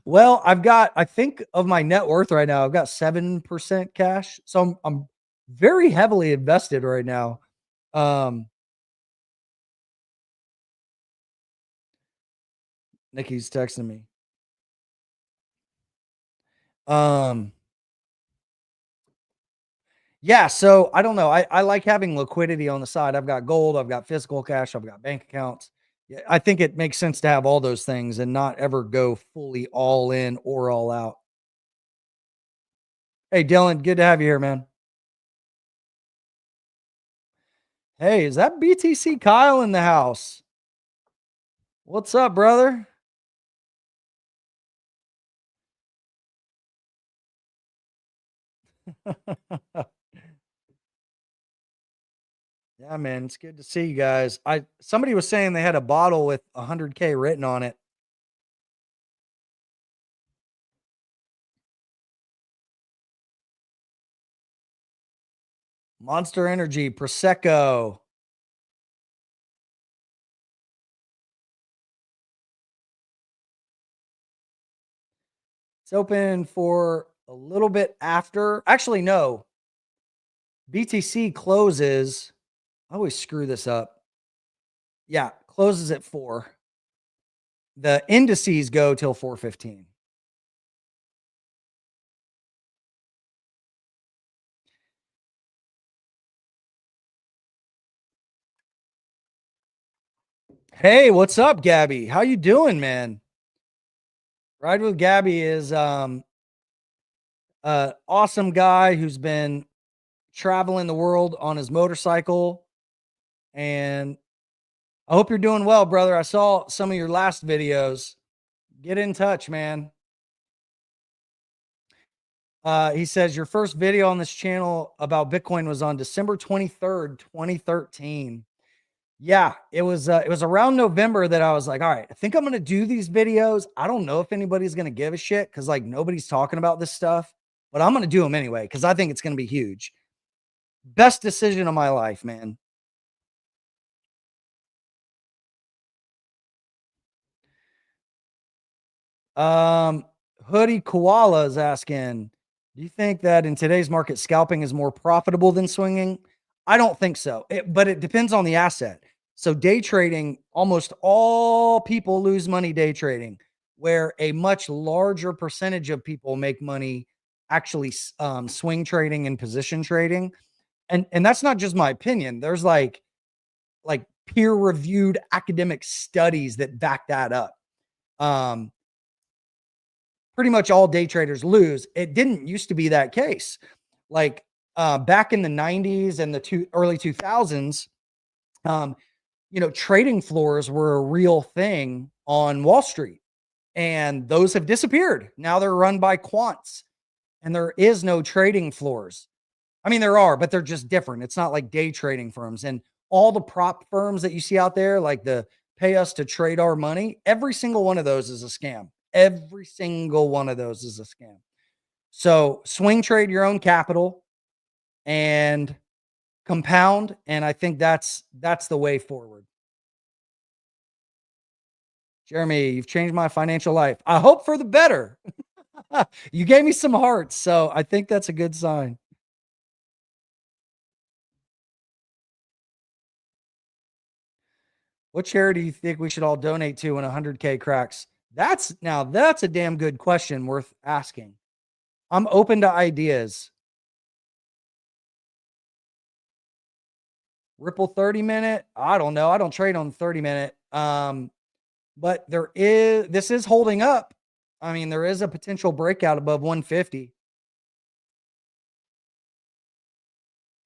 Well, I think of my net worth right now, I've got 7% cash. So I'm very heavily invested right now. Nikki's texting me. Yeah, so I don't know. I like having liquidity on the side. I've got gold, I've got physical cash, I've got bank accounts. Yeah, I think it makes sense to have all those things and not ever go fully all in or all out. Hey, Dylan, good to have you here, man. Hey, is that BTC Kyle in the house? What's up, brother? Yeah, man, it's good to see you guys. Somebody was saying they had a bottle with 100K written on it. Monster Energy, Prosecco. It's open for a little bit after. Actually, no. BTC closes. I always screw this up. Yeah, closes at 4. The indices go till 4:15. Hey, what's up, Gabby? How you doing, man? Ride with Gabby is awesome guy who's been traveling the world on his motorcycle, and I hope you're doing well, brother. I saw some of your last videos. Get in touch, man. He says your first video on this channel about Bitcoin was on December 23rd, 2013. Yeah, it was around November that I was like, all right, I think I'm going to do these videos. I don't know if anybody's going to give a shit cuz like nobody's talking about this stuff, but I'm going to do them anyway cuz I think it's going to be huge. Best decision of my life, man. Um, Hoodie Koala is asking, do you think that in today's market, scalping is more profitable than swinging? I don't think so, but it depends on the asset. So day trading, almost all people lose money day trading, where a much larger percentage of people make money actually swing trading and position trading. And that's not just my opinion. There's like peer reviewed academic studies that back that up. Um, Pretty much all day traders lose. It didn't used to be that case. Like back in the 90s and the early 2000s, trading floors were a real thing on Wall Street, and those have disappeared. Now they're run by quants, and there is no trading floors. I mean, there are, but they're just different. It's not like day trading firms and all the prop firms that you see out there, like the pay us to trade our money. Every single one of those is a scam. Every single one of those is a scam. So swing trade your own capital and compound. And I think that's the way forward. Jeremy, you've changed my financial life. I hope for the better. You gave me some hearts. So I think that's a good sign. What charity do you think we should all donate to when 100K cracks? That's a damn good question worth asking. I'm open to ideas. Ripple 30-minute. I don't know. I don't trade on 30-minute. But this is holding up. I mean, there is a potential breakout above 150.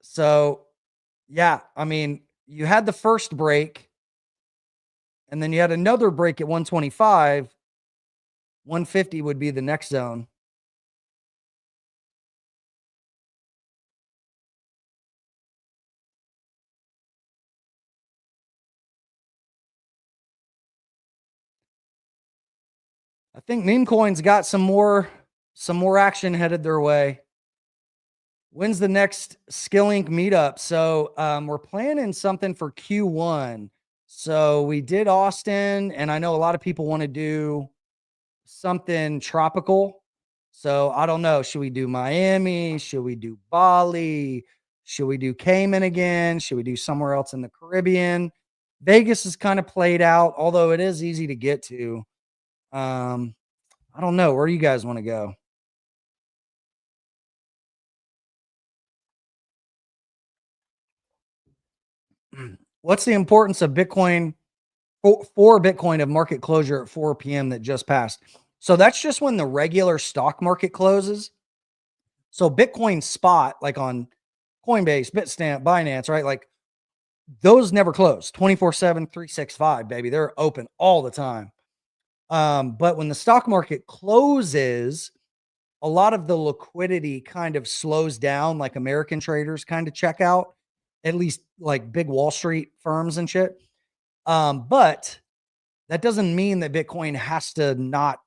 So, yeah, I mean, you had the first break and then you had another break at 125. 150 would be the next zone. I think meme coins got some more action headed their way. When's the next Skill Inc meetup? So we're planning something for Q1. So we did Austin, and I know a lot of people want to do something tropical. So I don't know. Should we do Miami? Should we do Bali? Should we do Cayman again? Should we do somewhere else in the Caribbean? Vegas is kind of played out, although it is easy to get to. I don't know. Where do you guys want to go? What's the importance of Bitcoin for Bitcoin of market closure at 4 p.m. that just passed. So that's just when the regular stock market closes. So Bitcoin spot, like on Coinbase, Bitstamp, Binance, right? Like those never close 24/7, 365, baby. They're open all the time. But when the stock market closes, a lot of the liquidity kind of slows down, like American traders kind of check out, at least like big Wall Street firms and shit. But that doesn't mean that Bitcoin has to not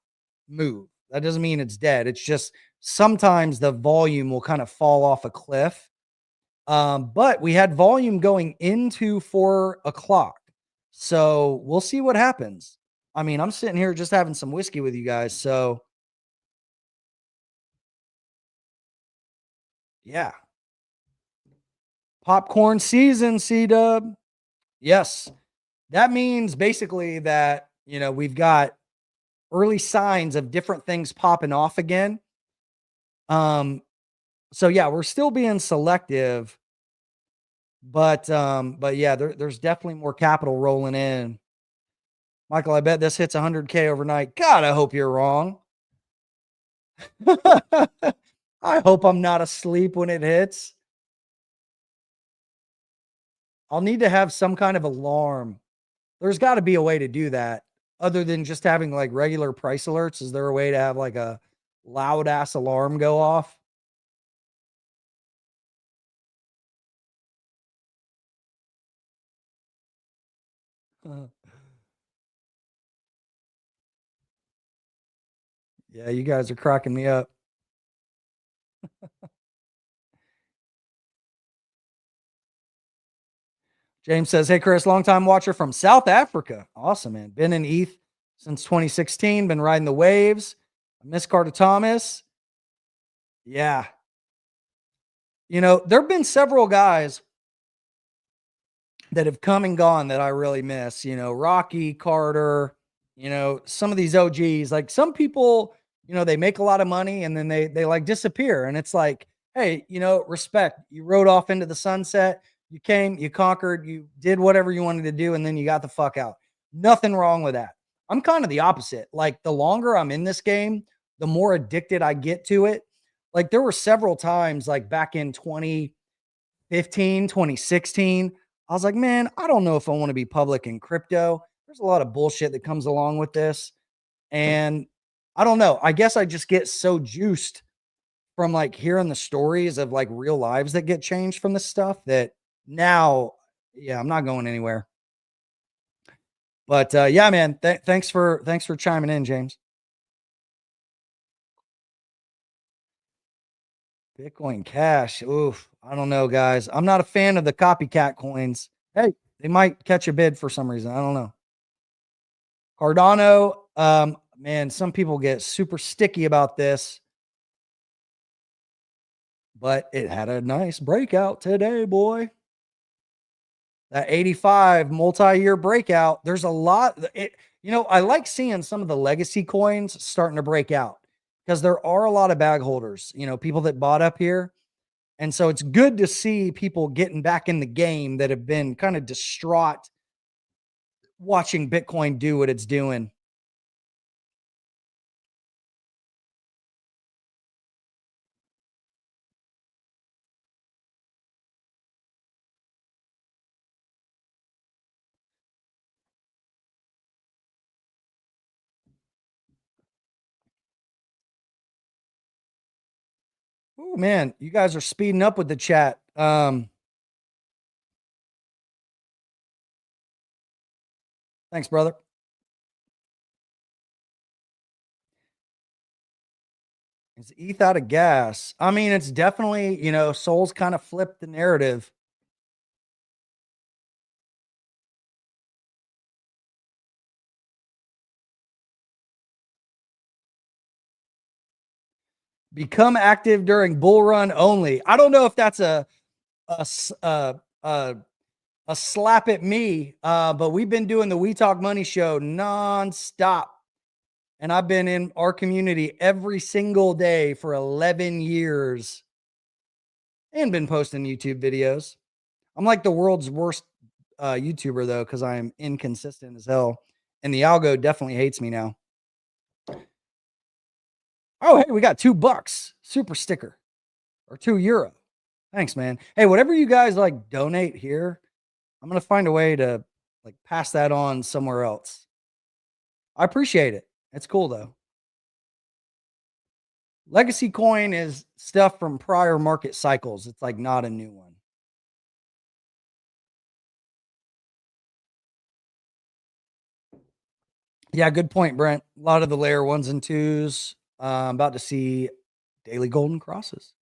move. That doesn't mean it's dead. It's just sometimes the volume will kind of fall off a cliff. But we had volume going into 4 o'clock. So we'll see what happens. I mean, I'm sitting here just having some whiskey with you guys. So yeah. Popcorn season, C-Dub. Yes. That means basically that, we've got early signs of different things popping off again. So yeah, we're still being selective, but yeah, there's definitely more capital rolling in. Michael, I bet this hits 100K overnight. God, I hope you're wrong. I hope I'm not asleep when it hits. I'll need to have some kind of alarm. There's got to be a way to do that other than just having like regular price alerts. Is there a way to have like a loud ass alarm go off? Yeah, you guys are cracking me up. James says, hey, Chris, longtime watcher from South Africa. Awesome, man. Been in ETH since 2016. Been riding the waves. I miss Carter Thomas. Yeah. There have been several guys that have come and gone that I really miss. Rocky, Carter, some of these OGs. Like some people, they make a lot of money and then they like disappear. And it's like, hey, respect. You rode off into the sunset. You came, you conquered, you did whatever you wanted to do, and then you got the fuck out. Nothing wrong with that. I'm kind of the opposite. Like the longer I'm in this game, the more addicted I get to it. Like there were several times, like back in 2015, 2016, I was like, man, I don't know if I want to be public in crypto. There's a lot of bullshit that comes along with this. And I don't know. I guess I just get so juiced from like hearing the stories of like real lives that get changed from this stuff that now, yeah, I'm not going anywhere. But yeah, man, thanks for chiming in, James. Bitcoin Cash. Oof. I don't know, guys. I'm not a fan of the copycat coins. Hey, they might catch a bid for some reason. I don't know. Cardano. Man, some people get super sticky about this, but it had a nice breakout today, boy. That 85 multi-year breakout. There's a lot. I like seeing some of the legacy coins starting to break out because there are a lot of bag holders, people that bought up here. And so it's good to see people getting back in the game that have been kind of distraught watching Bitcoin do what it's doing. Oh man, you guys are speeding up with the chat. Thanks, brother. Is ETH out of gas? I mean, it's definitely, Sol's kind of flipped the narrative. Become active during bull run only. I don't know if that's a slap at me, but we've been doing the We Talk Money show nonstop. And I've been in our community every single day for 11 years and been posting YouTube videos. I'm like the world's worst YouTuber though, because I am inconsistent as hell, and the algo definitely hates me now. Oh, hey, we got $2 super sticker or €2. Thanks, man. Hey, whatever you guys like donate here, I'm gonna find a way to like pass that on somewhere else. I appreciate it. It's cool though. Legacy coin is stuff from prior market cycles. It's like not a new one. Yeah, good point, Brent. A lot of the layer 1s and 2s. I'm about to see daily golden crosses.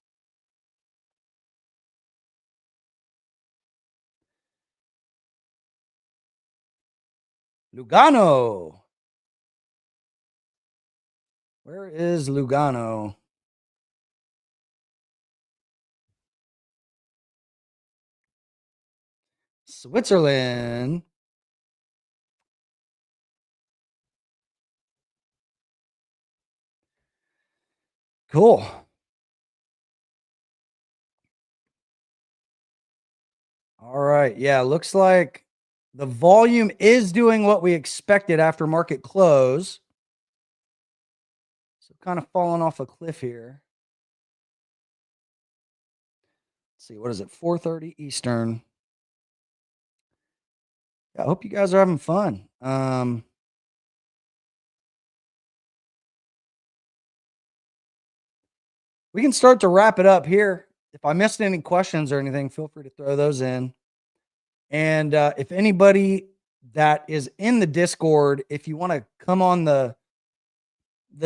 Lugano. Where is Lugano? Switzerland. Cool. All right. Yeah, looks like the volume is doing what we expected after market close. So kind of falling off a cliff here. Let's see, what is it? 4:30 Eastern. Yeah, I hope you guys are having fun. We can start to wrap it up here. If I missed any questions or anything, feel free to throw those in. And if anybody that is in the Discord, if you want to come on the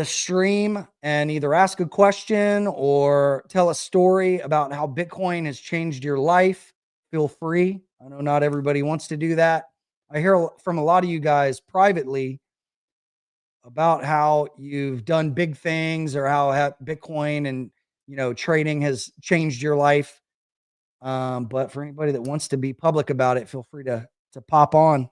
stream and either ask a question or tell a story about how Bitcoin has changed your life, feel free. I know not everybody wants to do that. I hear from a lot of you guys privately about how you've done big things or how Bitcoin and trading has changed your life. But for anybody that wants to be public about it, feel free to pop on.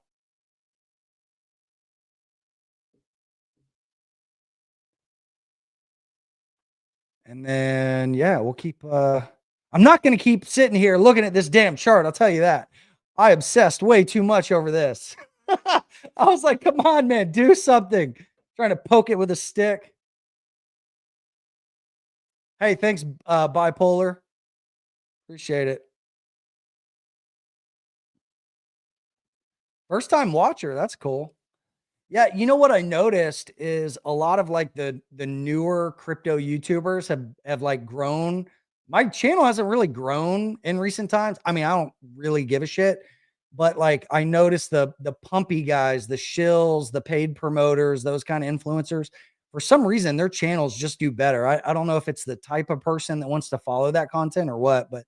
And then, yeah, we'll keep, I'm not going to keep sitting here looking at this damn chart. I'll tell you that. I obsessed way too much over this. I was like, come on, man, do something. Trying to poke it with a stick. Hey, thanks, Bipolar. Appreciate it. First time watcher. That's cool. Yeah, you know what I noticed is a lot of like the newer crypto YouTubers have like grown. My channel hasn't really grown in recent times. I mean, I don't really give a shit, but like I noticed the pumpy guys, the shills, the paid promoters, those kind of influencers, for some reason their channels just do better. I don't know if it's the type of person that wants to follow that content or what, but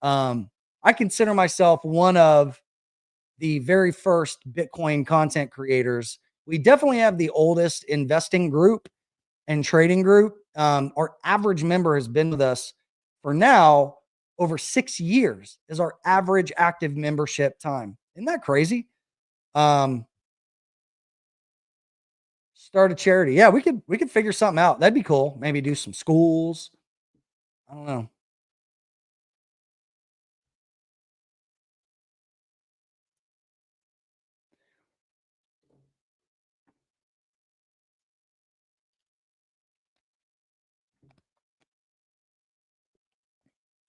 I consider myself one of the very first Bitcoin content creators. We definitely have the oldest investing group and trading group. Our average member has been with us for now over 6 years is our average active membership time. Isn't that crazy? Start a charity. Yeah, we could figure something out. That'd be cool. Maybe do some schools. I don't know.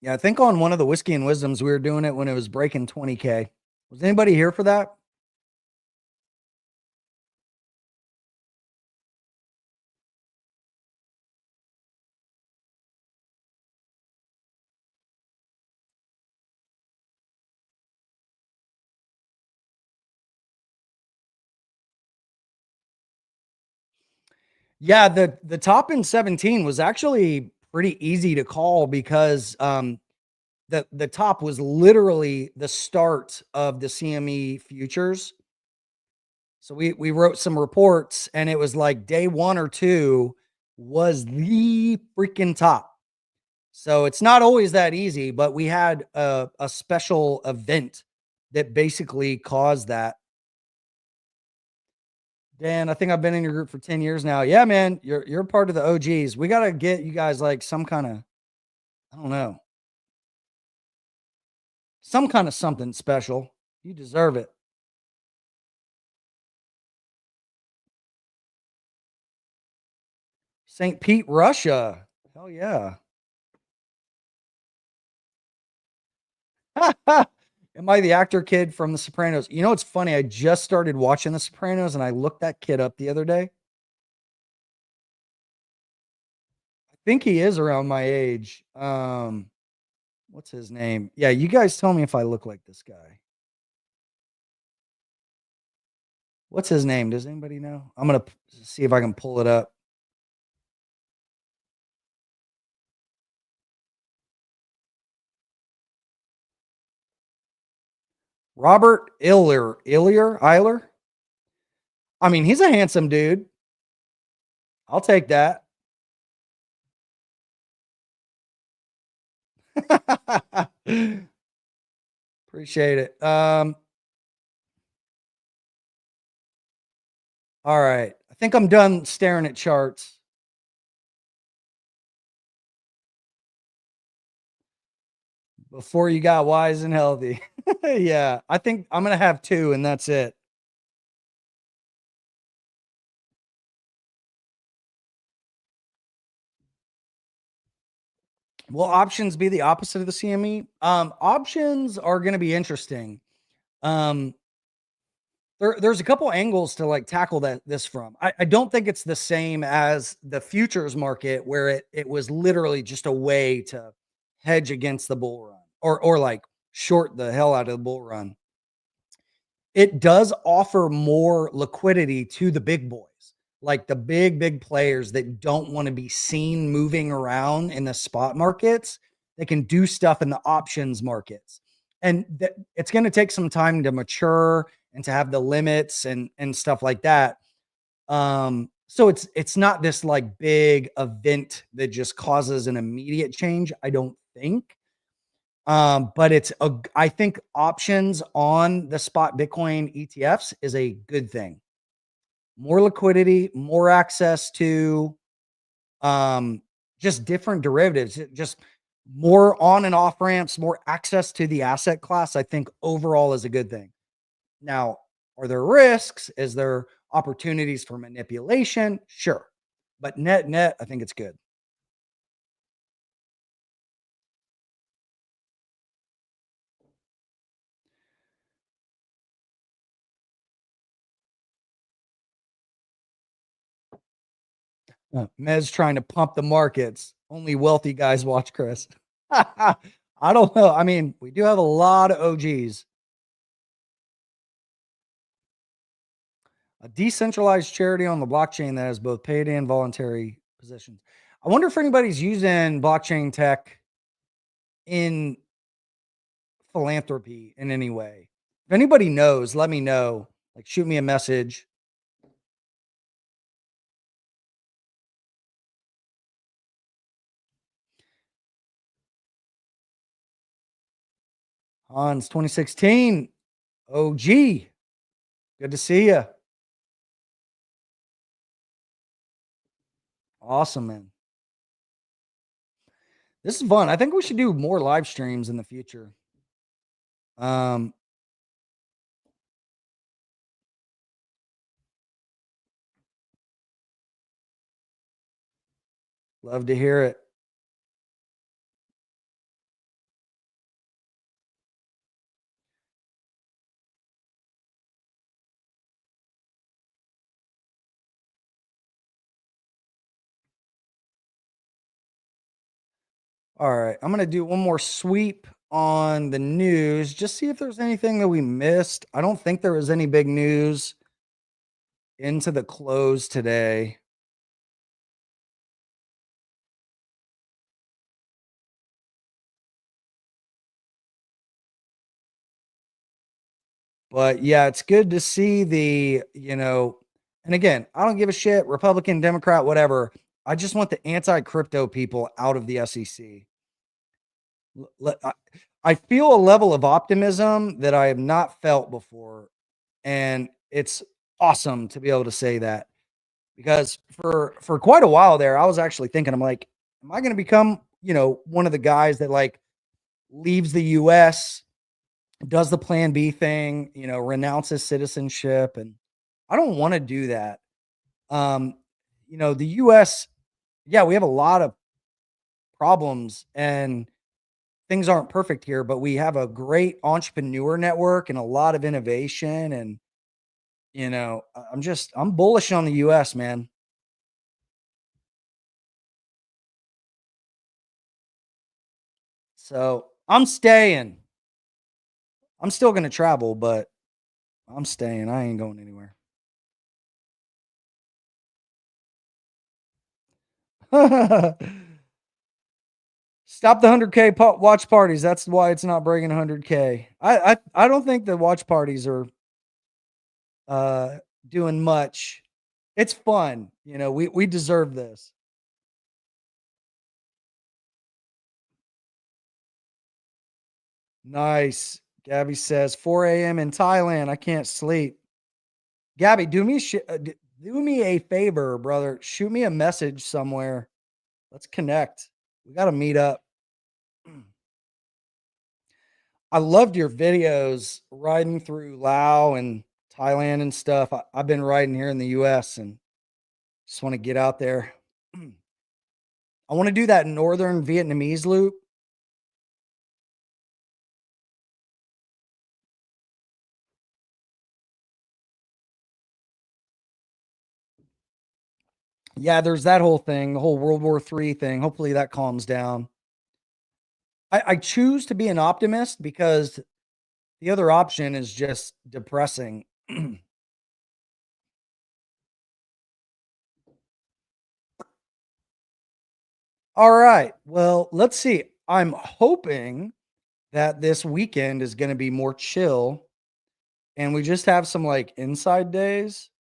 Yeah, I think on one of the Whiskey and Wisdoms, we were doing it when it was breaking 20K. Was anybody here for that? Yeah, the top in 17 was actually pretty easy to call because the top was literally the start of the CME futures. So we wrote some reports and it was like day 1 or 2 was the freaking top. So it's not always that easy, but we had a special event that basically caused that. Dan, I think I've been in your group for 10 years now. Yeah, man, you're part of the OGs. We got to get you guys like some kind of, I don't know, some kind of something special. You deserve it. St. Pete, Russia. Hell yeah. Am I the actor kid from The Sopranos? You know, it's funny. I just started watching The Sopranos and I looked that kid up the other day. I think he is around my age. What's his name? Yeah, you guys tell me if I look like this guy. What's his name? Does anybody know? I'm going to see if I can pull it up. Robert Eiler. I mean, he's a handsome dude. I'll take that. Appreciate it. All right. I think I'm done staring at charts. Before you got wise and healthy. Yeah, I think I'm going to have 2 and that's it. Will options be the opposite of the CME? Options are going to be interesting. There's a couple angles to like tackle this from. I don't think it's the same as the futures market where it was literally just a way to hedge against the bull run or like short the hell out of the bull run. It does offer more liquidity to the big boys, like the big players that don't want to be seen moving around in the spot markets. They can do stuff in the options markets. And it's going to take some time to mature and to have the limits and stuff like that. So it's not this like big event that just causes an immediate change, I don't think. But I think options on the spot Bitcoin ETFs is a good thing. More liquidity, more access to just different derivatives, just more on and off ramps, more access to the asset class, I think overall is a good thing. Now, are there risks? Is there opportunities for manipulation? Sure. But net, I think it's good. Mez trying to pump the markets. Only wealthy guys watch Chris. I don't know. I mean, we do have a lot of OGs. A decentralized charity on the blockchain that has both paid and voluntary positions. I wonder if anybody's using blockchain tech in philanthropy in any way. If anybody knows, let me know. Like, shoot me a message. Hans 2016 OG. Good to see you. Awesome, man. This is fun. I think we should do more live streams in the future. Love to hear it. All right, I'm going to do one more sweep on the news, just see if there's anything that we missed. I don't think there was any big news into the close today. But yeah, it's good to see and again, I don't give a shit, Republican, Democrat, whatever. I just want the anti-crypto people out of the SEC. I feel a level of optimism that I have not felt before. And it's awesome to be able to say that, because for quite a while there, I was actually thinking, I'm like, am I going to become, one of the guys that like leaves the US does the Plan B thing, you know, renounces citizenship, and I don't want to do that. You know, the US, yeah, we have a lot of problems and things aren't perfect here, but we have a great entrepreneur network and a lot of innovation. And, you know, I'm bullish on the US, man. So I'm staying. I'm still going to travel, but I'm staying. I ain't going anywhere. Stop the 100K watch parties. That's why it's not breaking 100K. I don't think the watch parties are doing much. It's fun. You know, we deserve this. Nice. Gabby says 4 a.m. in Thailand. I can't sleep. Gabby, do me a favor, brother. Shoot me a message somewhere. Let's connect. We got to meet up. I loved your videos riding through Laos and Thailand and stuff. I've been riding here in the US and just want to get out there. I want to do that northern Vietnamese loop. Yeah, there's that whole thing, the whole World War III thing. Hopefully that calms down. I choose to be an optimist because the other option is just depressing. All right. Well, let's see. I'm hoping that this weekend is going to be more chill and we just have some like inside days.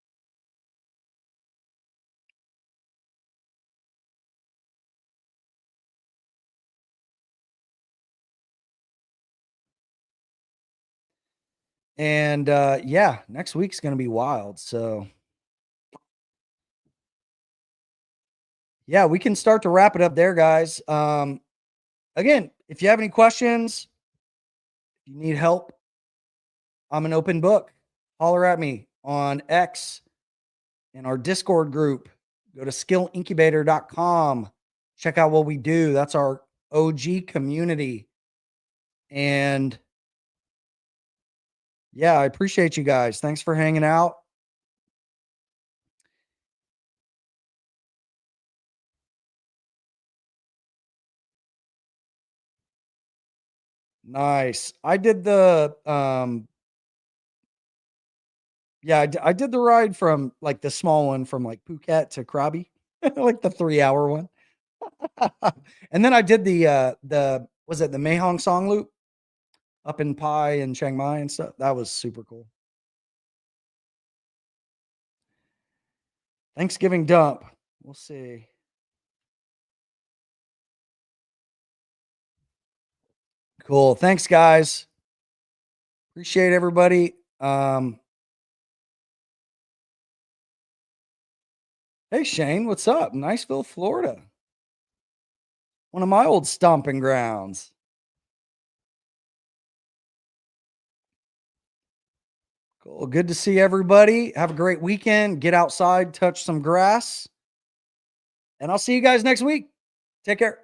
And yeah, next week's going to be wild. So yeah, we can start to wrap it up there, guys. Again, if you have any questions, if you need help, I'm an open book. Holler at me on X in our Discord group. Go to skillincubator.com. Check out what we do. That's our OG community. And yeah, I appreciate you guys. Thanks for hanging out. Nice. I did the yeah, I did the ride from like the small one from like Phuket to Krabi, like the 3-hour one. And then I did the was it the Mae Hong Song loop up in Pai and Chiang Mai and stuff. That was super cool. Thanksgiving dump. We'll see. Cool. Thanks, guys. Appreciate everybody. Hey Shane, what's up? Niceville, Florida. One of my old stomping grounds. Cool. Good to see everybody. Have a great weekend. Get outside, touch some grass. And I'll see you guys next week. Take care.